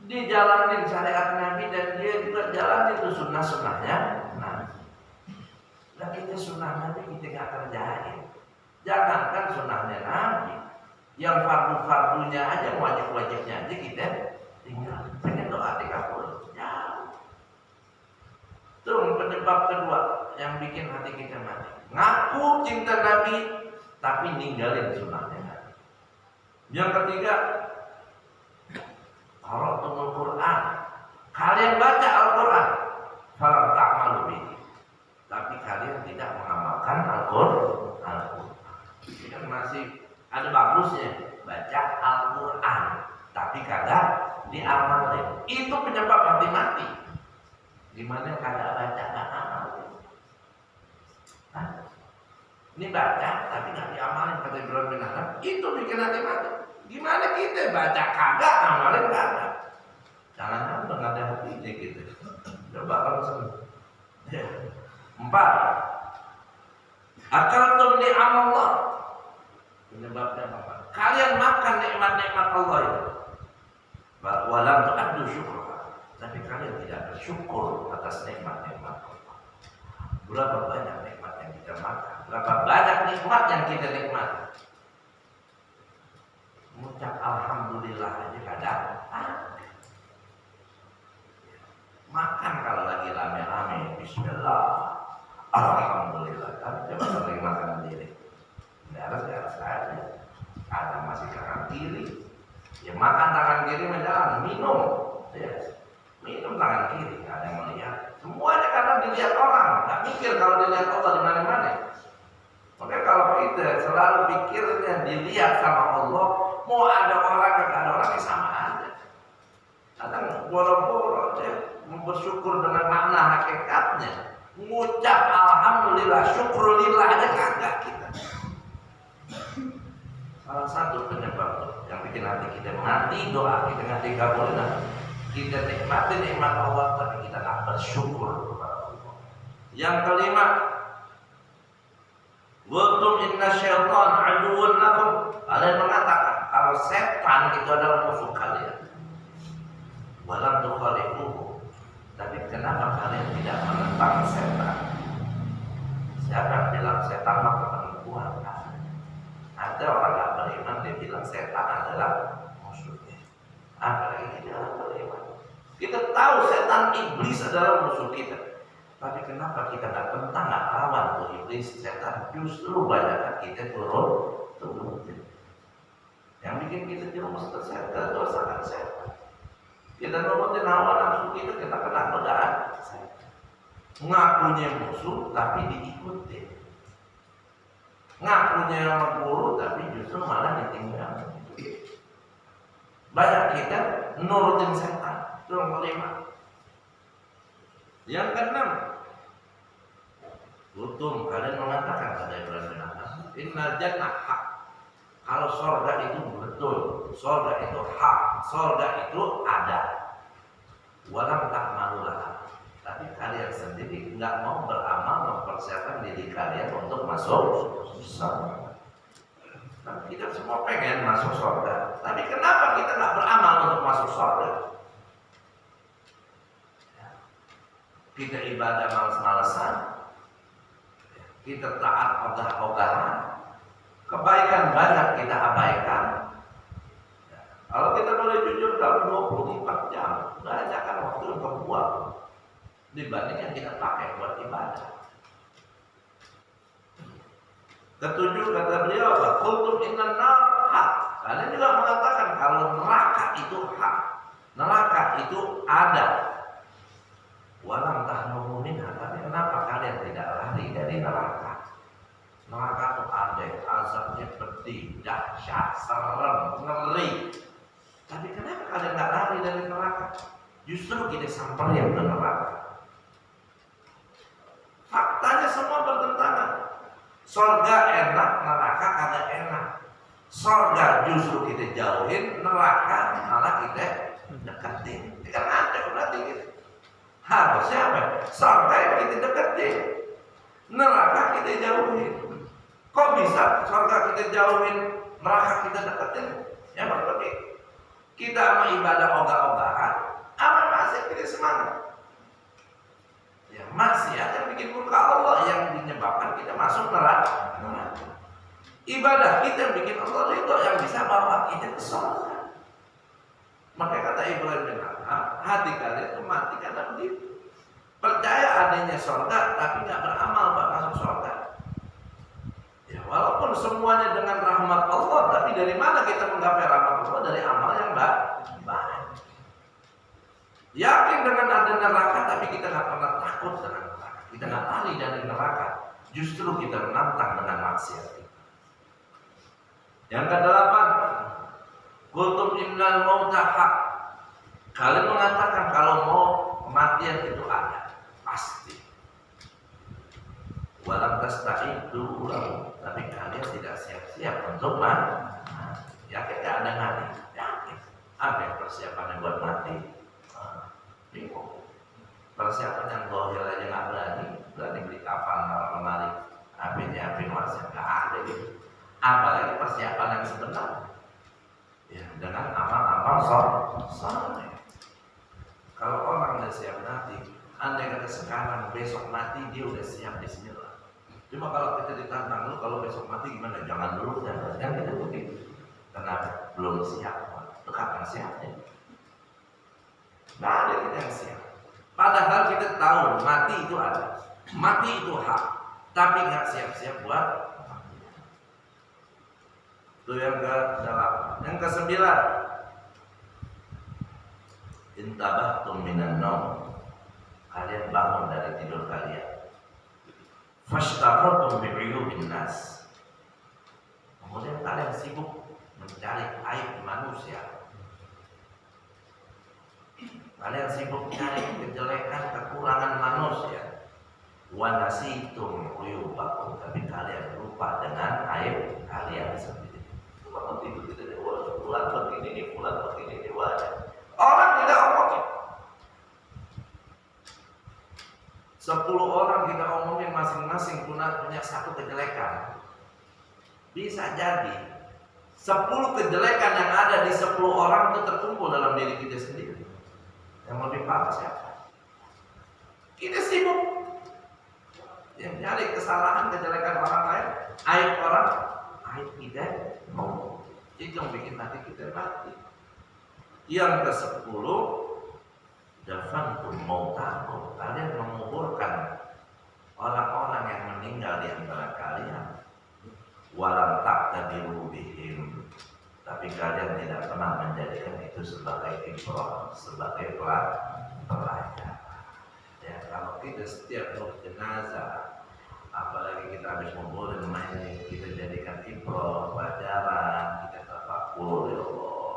Speaker 1: dia jalanin syariat Nabi, dan dia juga jalanin itu sunnah-sunnahnya Nabi. Dan kita sunnah Nabi kita gak kerjain. Jangankan sunnahnya Nabi, yang fardu-fardunya aja, wajib-wajibnya aja kita tinggal. Pengen doa 30 jauh. Itu penyebab kedua yang bikin hati kita mati. Ngaku cinta Nabi tapi ninggalin sunnahnya Nabi. Yang ketiga, qara'tumul Quran, kalian baca Al-Quran, falam ta'malu bihi, tapi kalian tidak mengamalkan Al-Quran. Ini kan masih ada bagusnya, baca Al-Quran tapi kagak diamalin. Itu penyebab hati mati. Gimana kagak baca gak amalin? Ini baca tapi gak diamalin, kata Ibrahim bin Adham, itu bikin hati mati. Gimana kita baca kagak, amalin kagak? Jangan-jangan udah gak ada hatinya gitu. Coba langsung. 4. Akaltum ni'amallah. Penyebabnya apa? Kalian makan nikmat-nikmat Allah itu. Walam tu'addu syukur, tapi kalian tidak bersyukur atas nikmat-nikmat Allah. Berapa banyak nikmat yang kita makan, berapa banyak nikmat yang kita nikmati. Mengucap alhamdulillah aja kadang. Makan kalau lagi rame-rame, bismillah, alhamdulillah. Tapi coba lagi makan sendiri, nggak harus aja. Ada masih kanan kiri, ya makan tangan kiri menjalan, minum, ya minum tangan kiri, ada yang melihat. Semuanya karena dilihat orang, nggak mikir kalau dilihat Allah di mana-mana. Makanya kalau kita selalu pikirnya dilihat sama Allah, mau ada orang atau ada orang yang sama aja. Kadang boro-boro dia bersyukur dengan makna hakikatnya, mengucap alhamdulillah, syukrulillah aja kagak kita. Salah satu penyebab yang bikin hati kita mati, doa kita nggak dikabulin. Kita nikmati nikmat Allah, tapi kita nggak bersyukur kepada Allah. Yang kelima, Waqtum inna syaitan aduun lakum. Kalian mengatakan kalau setan itu adalah musuh kalian. Walam tukhalifuhu. Tapi kenapa kalian tidak menentang setan? Siapa yang bilang setan maka perempuan? Ada orang yang beriman dia bilang setan adalah musuhnya. Apalagi kita orang beriman. Kita tahu setan iblis adalah musuh kita. Tapi kenapa kita nggak tentang, nggak lawan tuh iblis setan? Justru banyak kita turun. Yang bikin kita jerumus ke setan, dosakan setan. Kita nurutin hawa nafsu kita kena godaan setan. Ngakunya musuh tapi diikuti. Ngakunya guru tapi justru malah ditinggal. Banyak kita nurutin setan. Itu yang kelima. Yang keenam, Utum, kalian mengatakan pada Ibrahim bin Abbas, Innal jannah hak. Kalau sorga itu betul, sorga itu hak, sorga itu ada. Walam ta'malulah. Tapi kalian sendiri nggak mau beramal mempersiapkan diri kalian untuk masuk surga. Nah, kita semua pengen masuk surga, tapi kenapa kita nggak beramal untuk masuk surga? Kita ibadah malas-malasan, kita taat ogah-ogahan, kebaikan banyak kita abaikan. Kalau kita boleh jujur dalam 24 jam, banyak kan waktu yang terbuang dibanding yang kita pakai buat ibadah. Ketujuh kata beliau apa? Qultum innan nar hak. Kalian juga mengatakan kalau neraka itu hak, neraka itu ada. Walam tahnu minha, tapi kenapa kalian tidak lari dari neraka? Neraka itu ada, azabnya pedih, dahsyat, serem, ngeri. Tapi kenapa kalian tidak lari dari neraka? Justru kita samperin ke neraka. Faktanya semua bertentangan. Surga enak, neraka kagak enak. Surga justru kita jauhin, neraka malah kita deketin. Kan ada berarti gitu. Harusnya apa? Surga yang kita deketin, neraka kita jauhin. Kok bisa surga kita jauhin, neraka kita deketin? Ya berarti kita sama ibadah ogah-ogahan, apa masih kita semangat? Ya maksiat yang bikin murka Allah, yang menyebabkan kita masuk neraka. Ibadah kita yang bikin Allah ridho, yang bisa bawa kita ke surga. Makanya kata Ibrahim bin Adham, hati kalian itu mati karena begitu. Percaya adanya surga, tapi nggak beramal buat masuk surga. Ya walaupun semuanya dengan rahmat Allah, tapi dari mana kita menggapai rahmat Allah? Dari amal yang baik. Yakin dengan ada neraka, tapi kita nggak pernah takut dengan neraka. Kita nggak lari dari neraka. Justru kita menantang dengan maksiat. Yang kedelapan, Qultum innal mauta haq. Kalian mengatakan kalau mau kematian itu ada, pasti. Walam tasta'idu, tapi kalian tidak siap-siap untuk mati. Yakin tidak ada mati? Yakin. Apa yang persiapannya buat mati? Bingung. Persiapan yang dohir aja nggak berani beli kapal lemari, apin wasiat nggak ada gitu. Apalagi persiapan yang sebenarnya. Ya, dengan amal-amal soleh. Kalau orang udah siap mati, andai kata sekarang besok mati dia udah siap bismillah. Cuma kalau kita ditantang lu kalau besok mati gimana? Jangan dulu jangan kita begitu. Karena belum siap. Itu kapan siapnya? Nggak ada kita yang siap. Padahal kita tahu mati itu ada, mati itu hak, tapi nggak siap-siap buat. Itu yang ke-8. Yang ke-9, intabahtum minan naum. Kalian bangun dari tidur kalian. Fashtaghaltum bi'uyubin nas. Kemudian kalian sibuk mencari aib manusia. Kalian sibuk mencari kejelekan, kekurangan manusia. Wa nasitum uyubakum, tapi kalian lupa dengan aib kalian sendiri. Waktu itu kita bulan begini, bulan begini, wajah. Orang tidak omongin. 10 orang kita omongin masing-masing punya satu kejelekan. Bisa jadi 10 kejelekan yang ada di 10 orang itu terkumpul dalam diri kita sendiri. Yang lebih parah siapa? Kita sibuk yang nyari kesalahan, kejelekan orang lain, aib orang, aib kita mau. Itu yang bikin hati kita mati. Yang ke-10, dafantum mautakum, kalian menguburkan orang-orang yang meninggal di antara kalian. Walam taqtadiru bihim, tapi kalian tidak pernah menjadikan itu sebagai ibrah, sebagai pelajaran. Ya, kalau kita setiap nurut jenazah, apalagi kita habis nguburin mayit, kita jadikan ibrah, pelajaran, kita tafakur, ya Allah,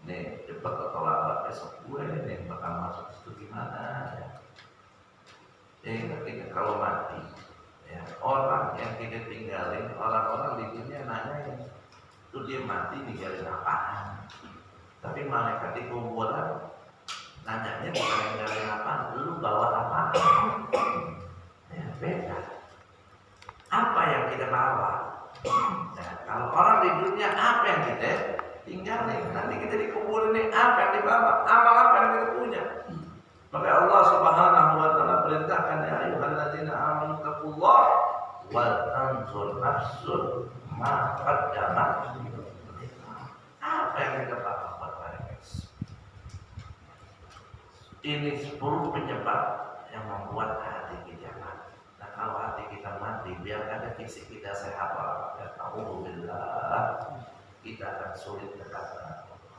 Speaker 1: nih cepat atau lambat besok gue nih bakal masuk situ gimana ya. Ketika kalau mati, ya, orang yang kita tinggalin, orang-orang di dunia nanya itu dia mati ninggalin apaan. Tapi malaikat di kuburan nanyanya bukan ninggalin apaan, lu bawa apaan. Ya, beda. Apa yang kita bawa? Nah, kalau orang di dunia apa yang kita tinggalin, nanti kita dikuburin ini apa yang dibawa, amal apa yang kita punya. Maka Allah Subhanahu wa taala perintahkan, ya ayyuhalladzina amanu taqullah wal tanzur nafsun ma qaddamat. Apa yang kita bawa buat mereka? Ini 10 penyebab yang membuat hati kita mati. Nah, kalau hati kita mati, biar ada fisik kita sehat, ya alhamdulillah, kita akan sulit dekat dengan Allah.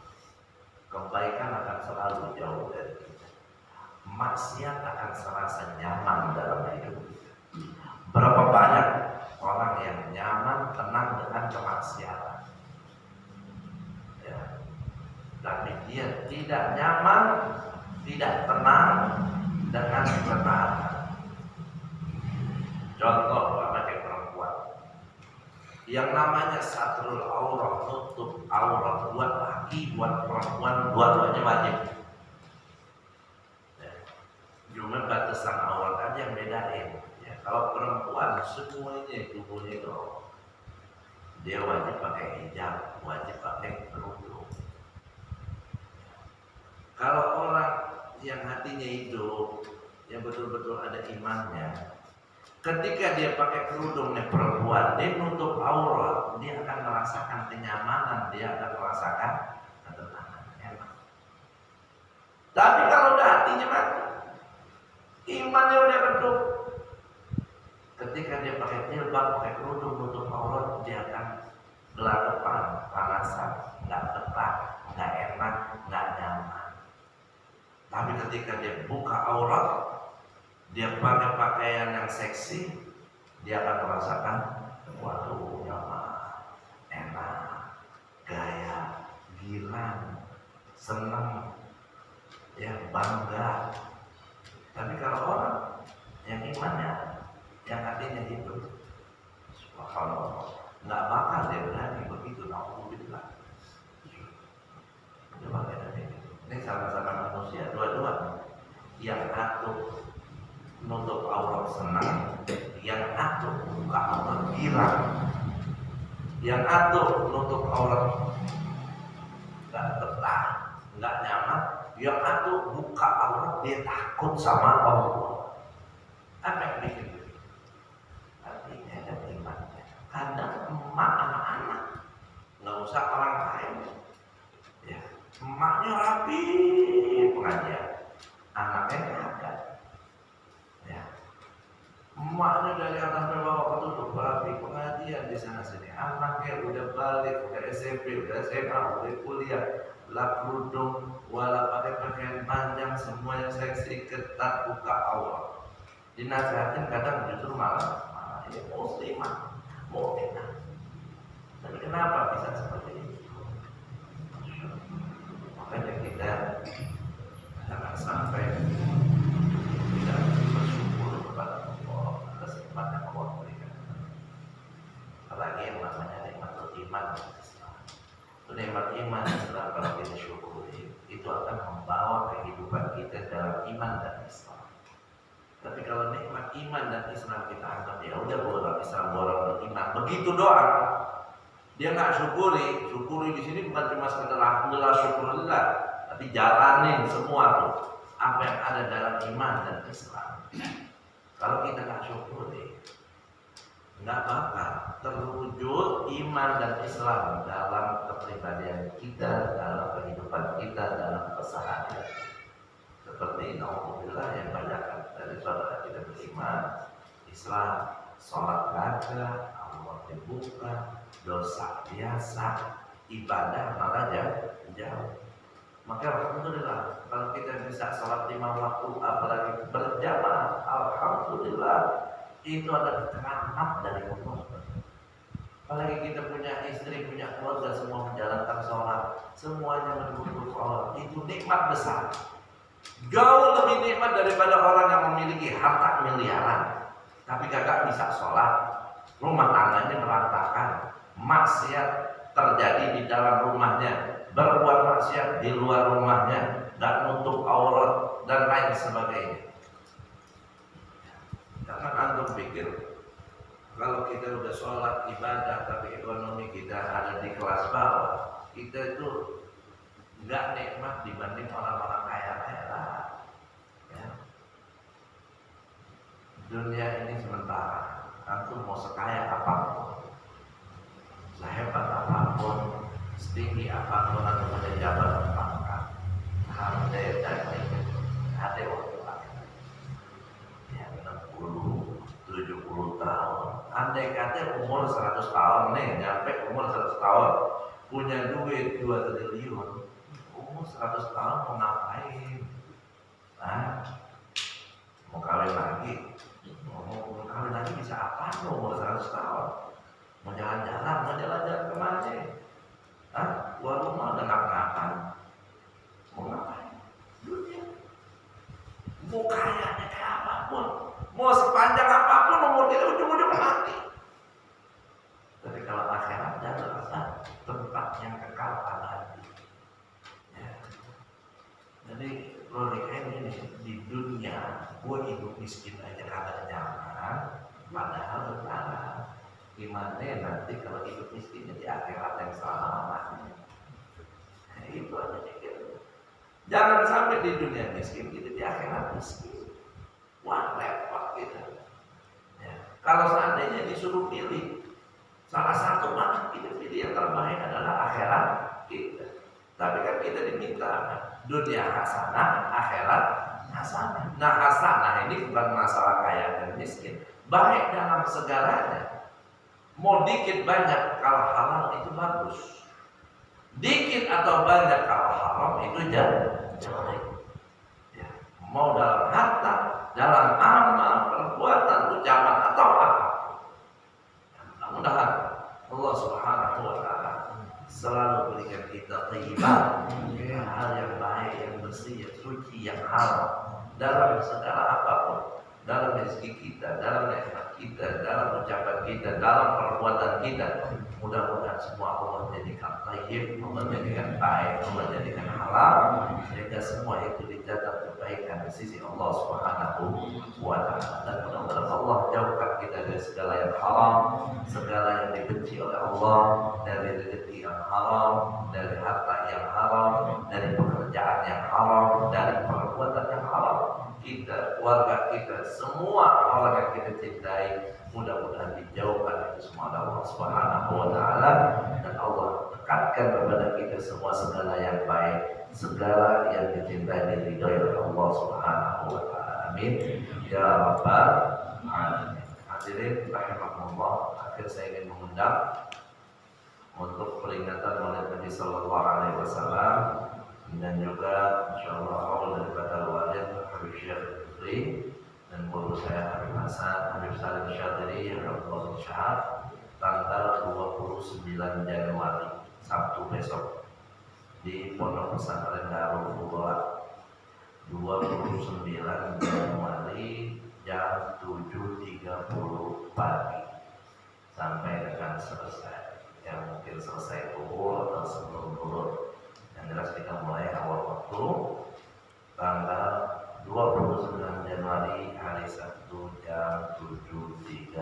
Speaker 1: Kebaikan akan selalu jauh dari kita. Maksiat akan serasa nyaman dalam hidup kita. Berapa banyak orang yang nyaman, tenang dengan kemaksiatan, ya. Tapi dia tidak nyaman, tidak tenang dengan ketaatan. Contoh sebagai perempuan, yang namanya satrul aurat, tutup aurat buat laki, buat perempuan, dua-duanya wajib. Cuma batasan aurat aja yang bedain. Ya, kalau perempuan semuanya tubuhnya itu dia wajib pakai hijab, wajib pakai kerudung. Kalau orang yang hatinya hidup, yang betul-betul ada imannya, ketika dia pakai kerudungnya perempuan, dia nutup aurat, dia akan merasakan kenyamanan, dia akan merasakan ketenangan, enak. Tapi kalau udah hatinya mati, imannya udah redup, ketika dia pakai jilbab, pakai kerudung, nutup aurat, dia akan gelagapan, panasan, nggak betah, nggak enak, nggak nyaman. Tapi ketika dia buka aurat, dia pakai pakaian yang seksi, dia akan merasakan, waduh, nyaman, enak, gaya, girang, senang, ya bangga. Tapi kalau orang yang imannya, yang hatinya hidup, subhanallah, nggak bakal dia berani begitu. Alhamdulillah. Coba kita lihat. Ini sama-sama manusia, dua-dua. Yang satu nutup aurat senang, yang satu buka aurat girang, yang satu nutup aurat nggak betah, nggak nyaman, yang satu buka aurat dia takut sama Allah. Apa yang bikin begitu? Artinya ada imannya. Kadang emak anak-anak, nggak usah orang lain, ya emaknya rapi pengajian, anaknya nggak ada. Ya, emaknya dari atas ke bawah ketutup rapi pengajian di sana sini, anaknya udah balik, udah SMP, udah SMA, udah kuliah, lah kerudung, wala pakai pakaian panjang, semua yang seksi, ketat, buka aurat. Dinasihatin kadang justru malah dia muslimah, mukminah. Tapi kenapa bisa seperti ini? Makanya kita jangan sampai tidak bersyukur kepada Allah atas nikmat yang Allah berikan. Apalagi yang namanya nikmat iman dan Islam. Itu nikmat iman dan Islam kalau kita syukuri, itu akan membawa kehidupan kita dalam iman dan Islam. Tapi kalau nikmat iman dan Islam kita anggap ya udah orang Islam, orang beriman, begitu doang, dia nggak syukuri. Syukuri di sini bukan cuma sekedar alhamdulillah syukurillah, tapi jalanin semua tuh apa yang ada dalam iman dan Islam. Kalau kita nggak syukuri, nggak bakal terwujud iman dan Islam dalam kepribadian kita, dalam kehidupan kita, dalam keseharian. Seperti naudzubillah yang banyak dari saudara kita beriman, Islam, sholat gagah, Allah dibuka, dosa biasa, ibadah malah jauh. Maka alhamdulillah kalau kita bisa sholat 5 waktu, apalagi berjamaah, alhamdulillah itu adalah rahmat dari Allah. Apalagi kita punya istri, punya keluarga, semua menjalankan sholat, semuanya mendukung sholat, itu nikmat besar. Jauh lebih nikmat daripada orang yang memiliki harta miliaran tapi gak bisa sholat, rumah tangganya berantakan, maksiat terjadi di dalam rumahnya, berbuat maksiat di luar rumahnya, gak nutup aurat dan lain sebagainya. Jangan antum pikir kalau kita udah sholat ibadah tapi ekonomi kita ada di kelas bawah, kita itu nggak nikmat dibanding orang-orang kaya lah. Ya. Dunia ini sementara. Antum mau sekaya apapun, sehebat apapun, setinggi apapun, atau ada jabatan pangkat, ada ada waktu akhir. Ya 60, 70 tahun. Andai kata umur 100 tahun nih, nyampe umur 100 tahun, punya duit 2 triliun. Umur 100 tahun mau ngapain? Mau kawin lagi? Mau kawin lagi bisa apa umur 100 tahun? Mau jalan-jalan? Mau jalan-jalan kemana? Keluar rumah udah ngapa-ngapain? Mau ngapain? Dunia. Mau kayanya kayak apapun, mau sepanjang apapun umur kita ujung-ujung mati. Tapi kalau akhirat adalah tempat yang kekal abadi. Jadi logikanya ini di dunia gue hidup miskin aja kagak nyaman, padahal benar. Gimana nanti kalau hidup miskinnya di akhirat yang selama-lamanya? Itu aja pikir. Jangan sampai di dunia miskin kita di akhirat miskin. Wah repot kita. Ya. Kalau seandainya disuruh pilih salah satu, maka kita pilih yang terbaik adalah akhirat kita. Tapi kan kita diminta dunia hasanah, akhirat hasanah. Nah hasanah ini bukan masalah kaya dan miskin, baik dalam segalanya. Mau dikit banyak kalau halal itu bagus, dikit atau banyak kalau haram itu jelek. Ya. Mau dalam harta, dalam amal, perbuatan, ucapan atau apa. Mudah-mudahan Allah Subhanahu wa Ta'ala selalu berikan kita thayyibah, hal yang baik, yang bersih, yang suci, yang halal dalam segala apapun, dalam rezeki kita, dalam nikmat kita, dalam ucapan kita, dalam perbuatan kita. Mudah-mudahan semua Allah jadikan thayyib, Allah jadikan baik, Allah jadikan halal, sehingga semua itu dicatat kebaikan di sisi Allah Subhanahu wa Ta'ala. Dan mudah-mudahan Allah jauhkan kita dari segala yang haram, segala yang dibenci oleh Allah, dari rezeki yang haram, dari harta yang haram, dari pekerjaan yang haram, dari perbuatan yang haram. Kita, keluarga kita, semua orang yang kita cintai, mudah-mudahan dijauhkan itu semua oleh Allah Subhanahu wa Ta'ala, dan Allah dekatkan kepada kita semua segala yang baik, segala yang dicintai dan diridhoi oleh Allah Subhanahu wa Ta'ala. Amin ya rabbal alamin. Hadirin rahimakumullah, akhir saya ingin mengundang untuk peringatan Maulid Nabi sallallahu alaihi wasallam, dan juga insyaallah awal daripada walid Habib Syekh Putri dan guru saya Habib Hasan Habib Salim Syadiri Rahimahullah Syahab tanggal 29 Januari Sabtu besok di Pondok Pesantren Darul Fuqara 29 Januari jam 7.30 pagi sampai dengan selesai. Yang mungkin selesai zuhur atau sebelum zuhur. Yang jelas kita mulai awal waktu tanggal 29 Januari hari Sabtu jam 7.30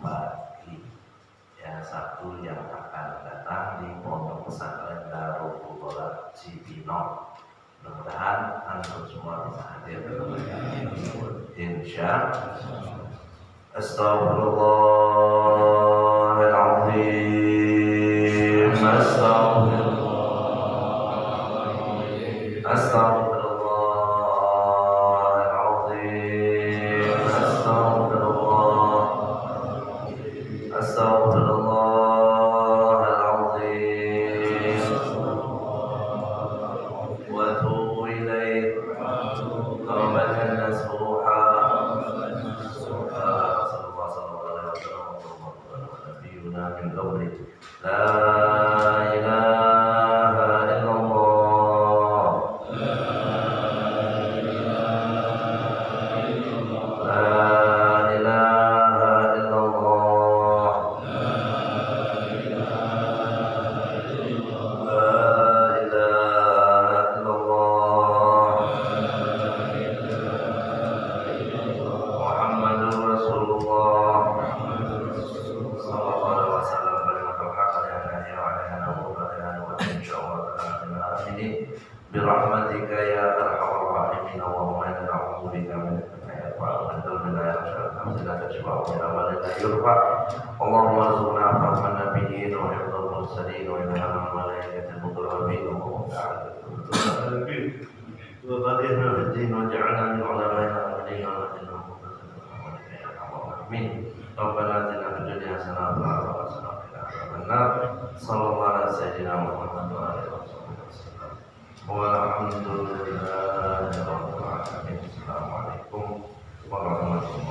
Speaker 1: pagi. Ya, Sabtu yang akan datang di Pondok Pesantren Darul Fuqara Cibinong. Mudah-mudahan antum semua bisa hadir. Insya Astaghfirullahaladzim. برحمتك يا ارحم الراحمين اللهم انا نعوذ بك من الفقر والذل لا يخشى النفس لا تشبع من عمل لا يرفع اللهم ارزقنا فهم النبيين وحفظ المرسلين وإلهام الملائكة المقربين اللهم تعالى وباركنا في الدين وجعلنا من علماء العاملين ونجنا مخلصين برحمتك يا ارحم الراحمين ربنا اتنا في الدنيا حسنة وفي الآخرة حسنة وقنا عذاب النار صلى الله على سيدنا محمد وعلى آله وصحبه وسلم والحمد لله رب العالمين. Assalamualaikum warahmatullahi wabarakatuh.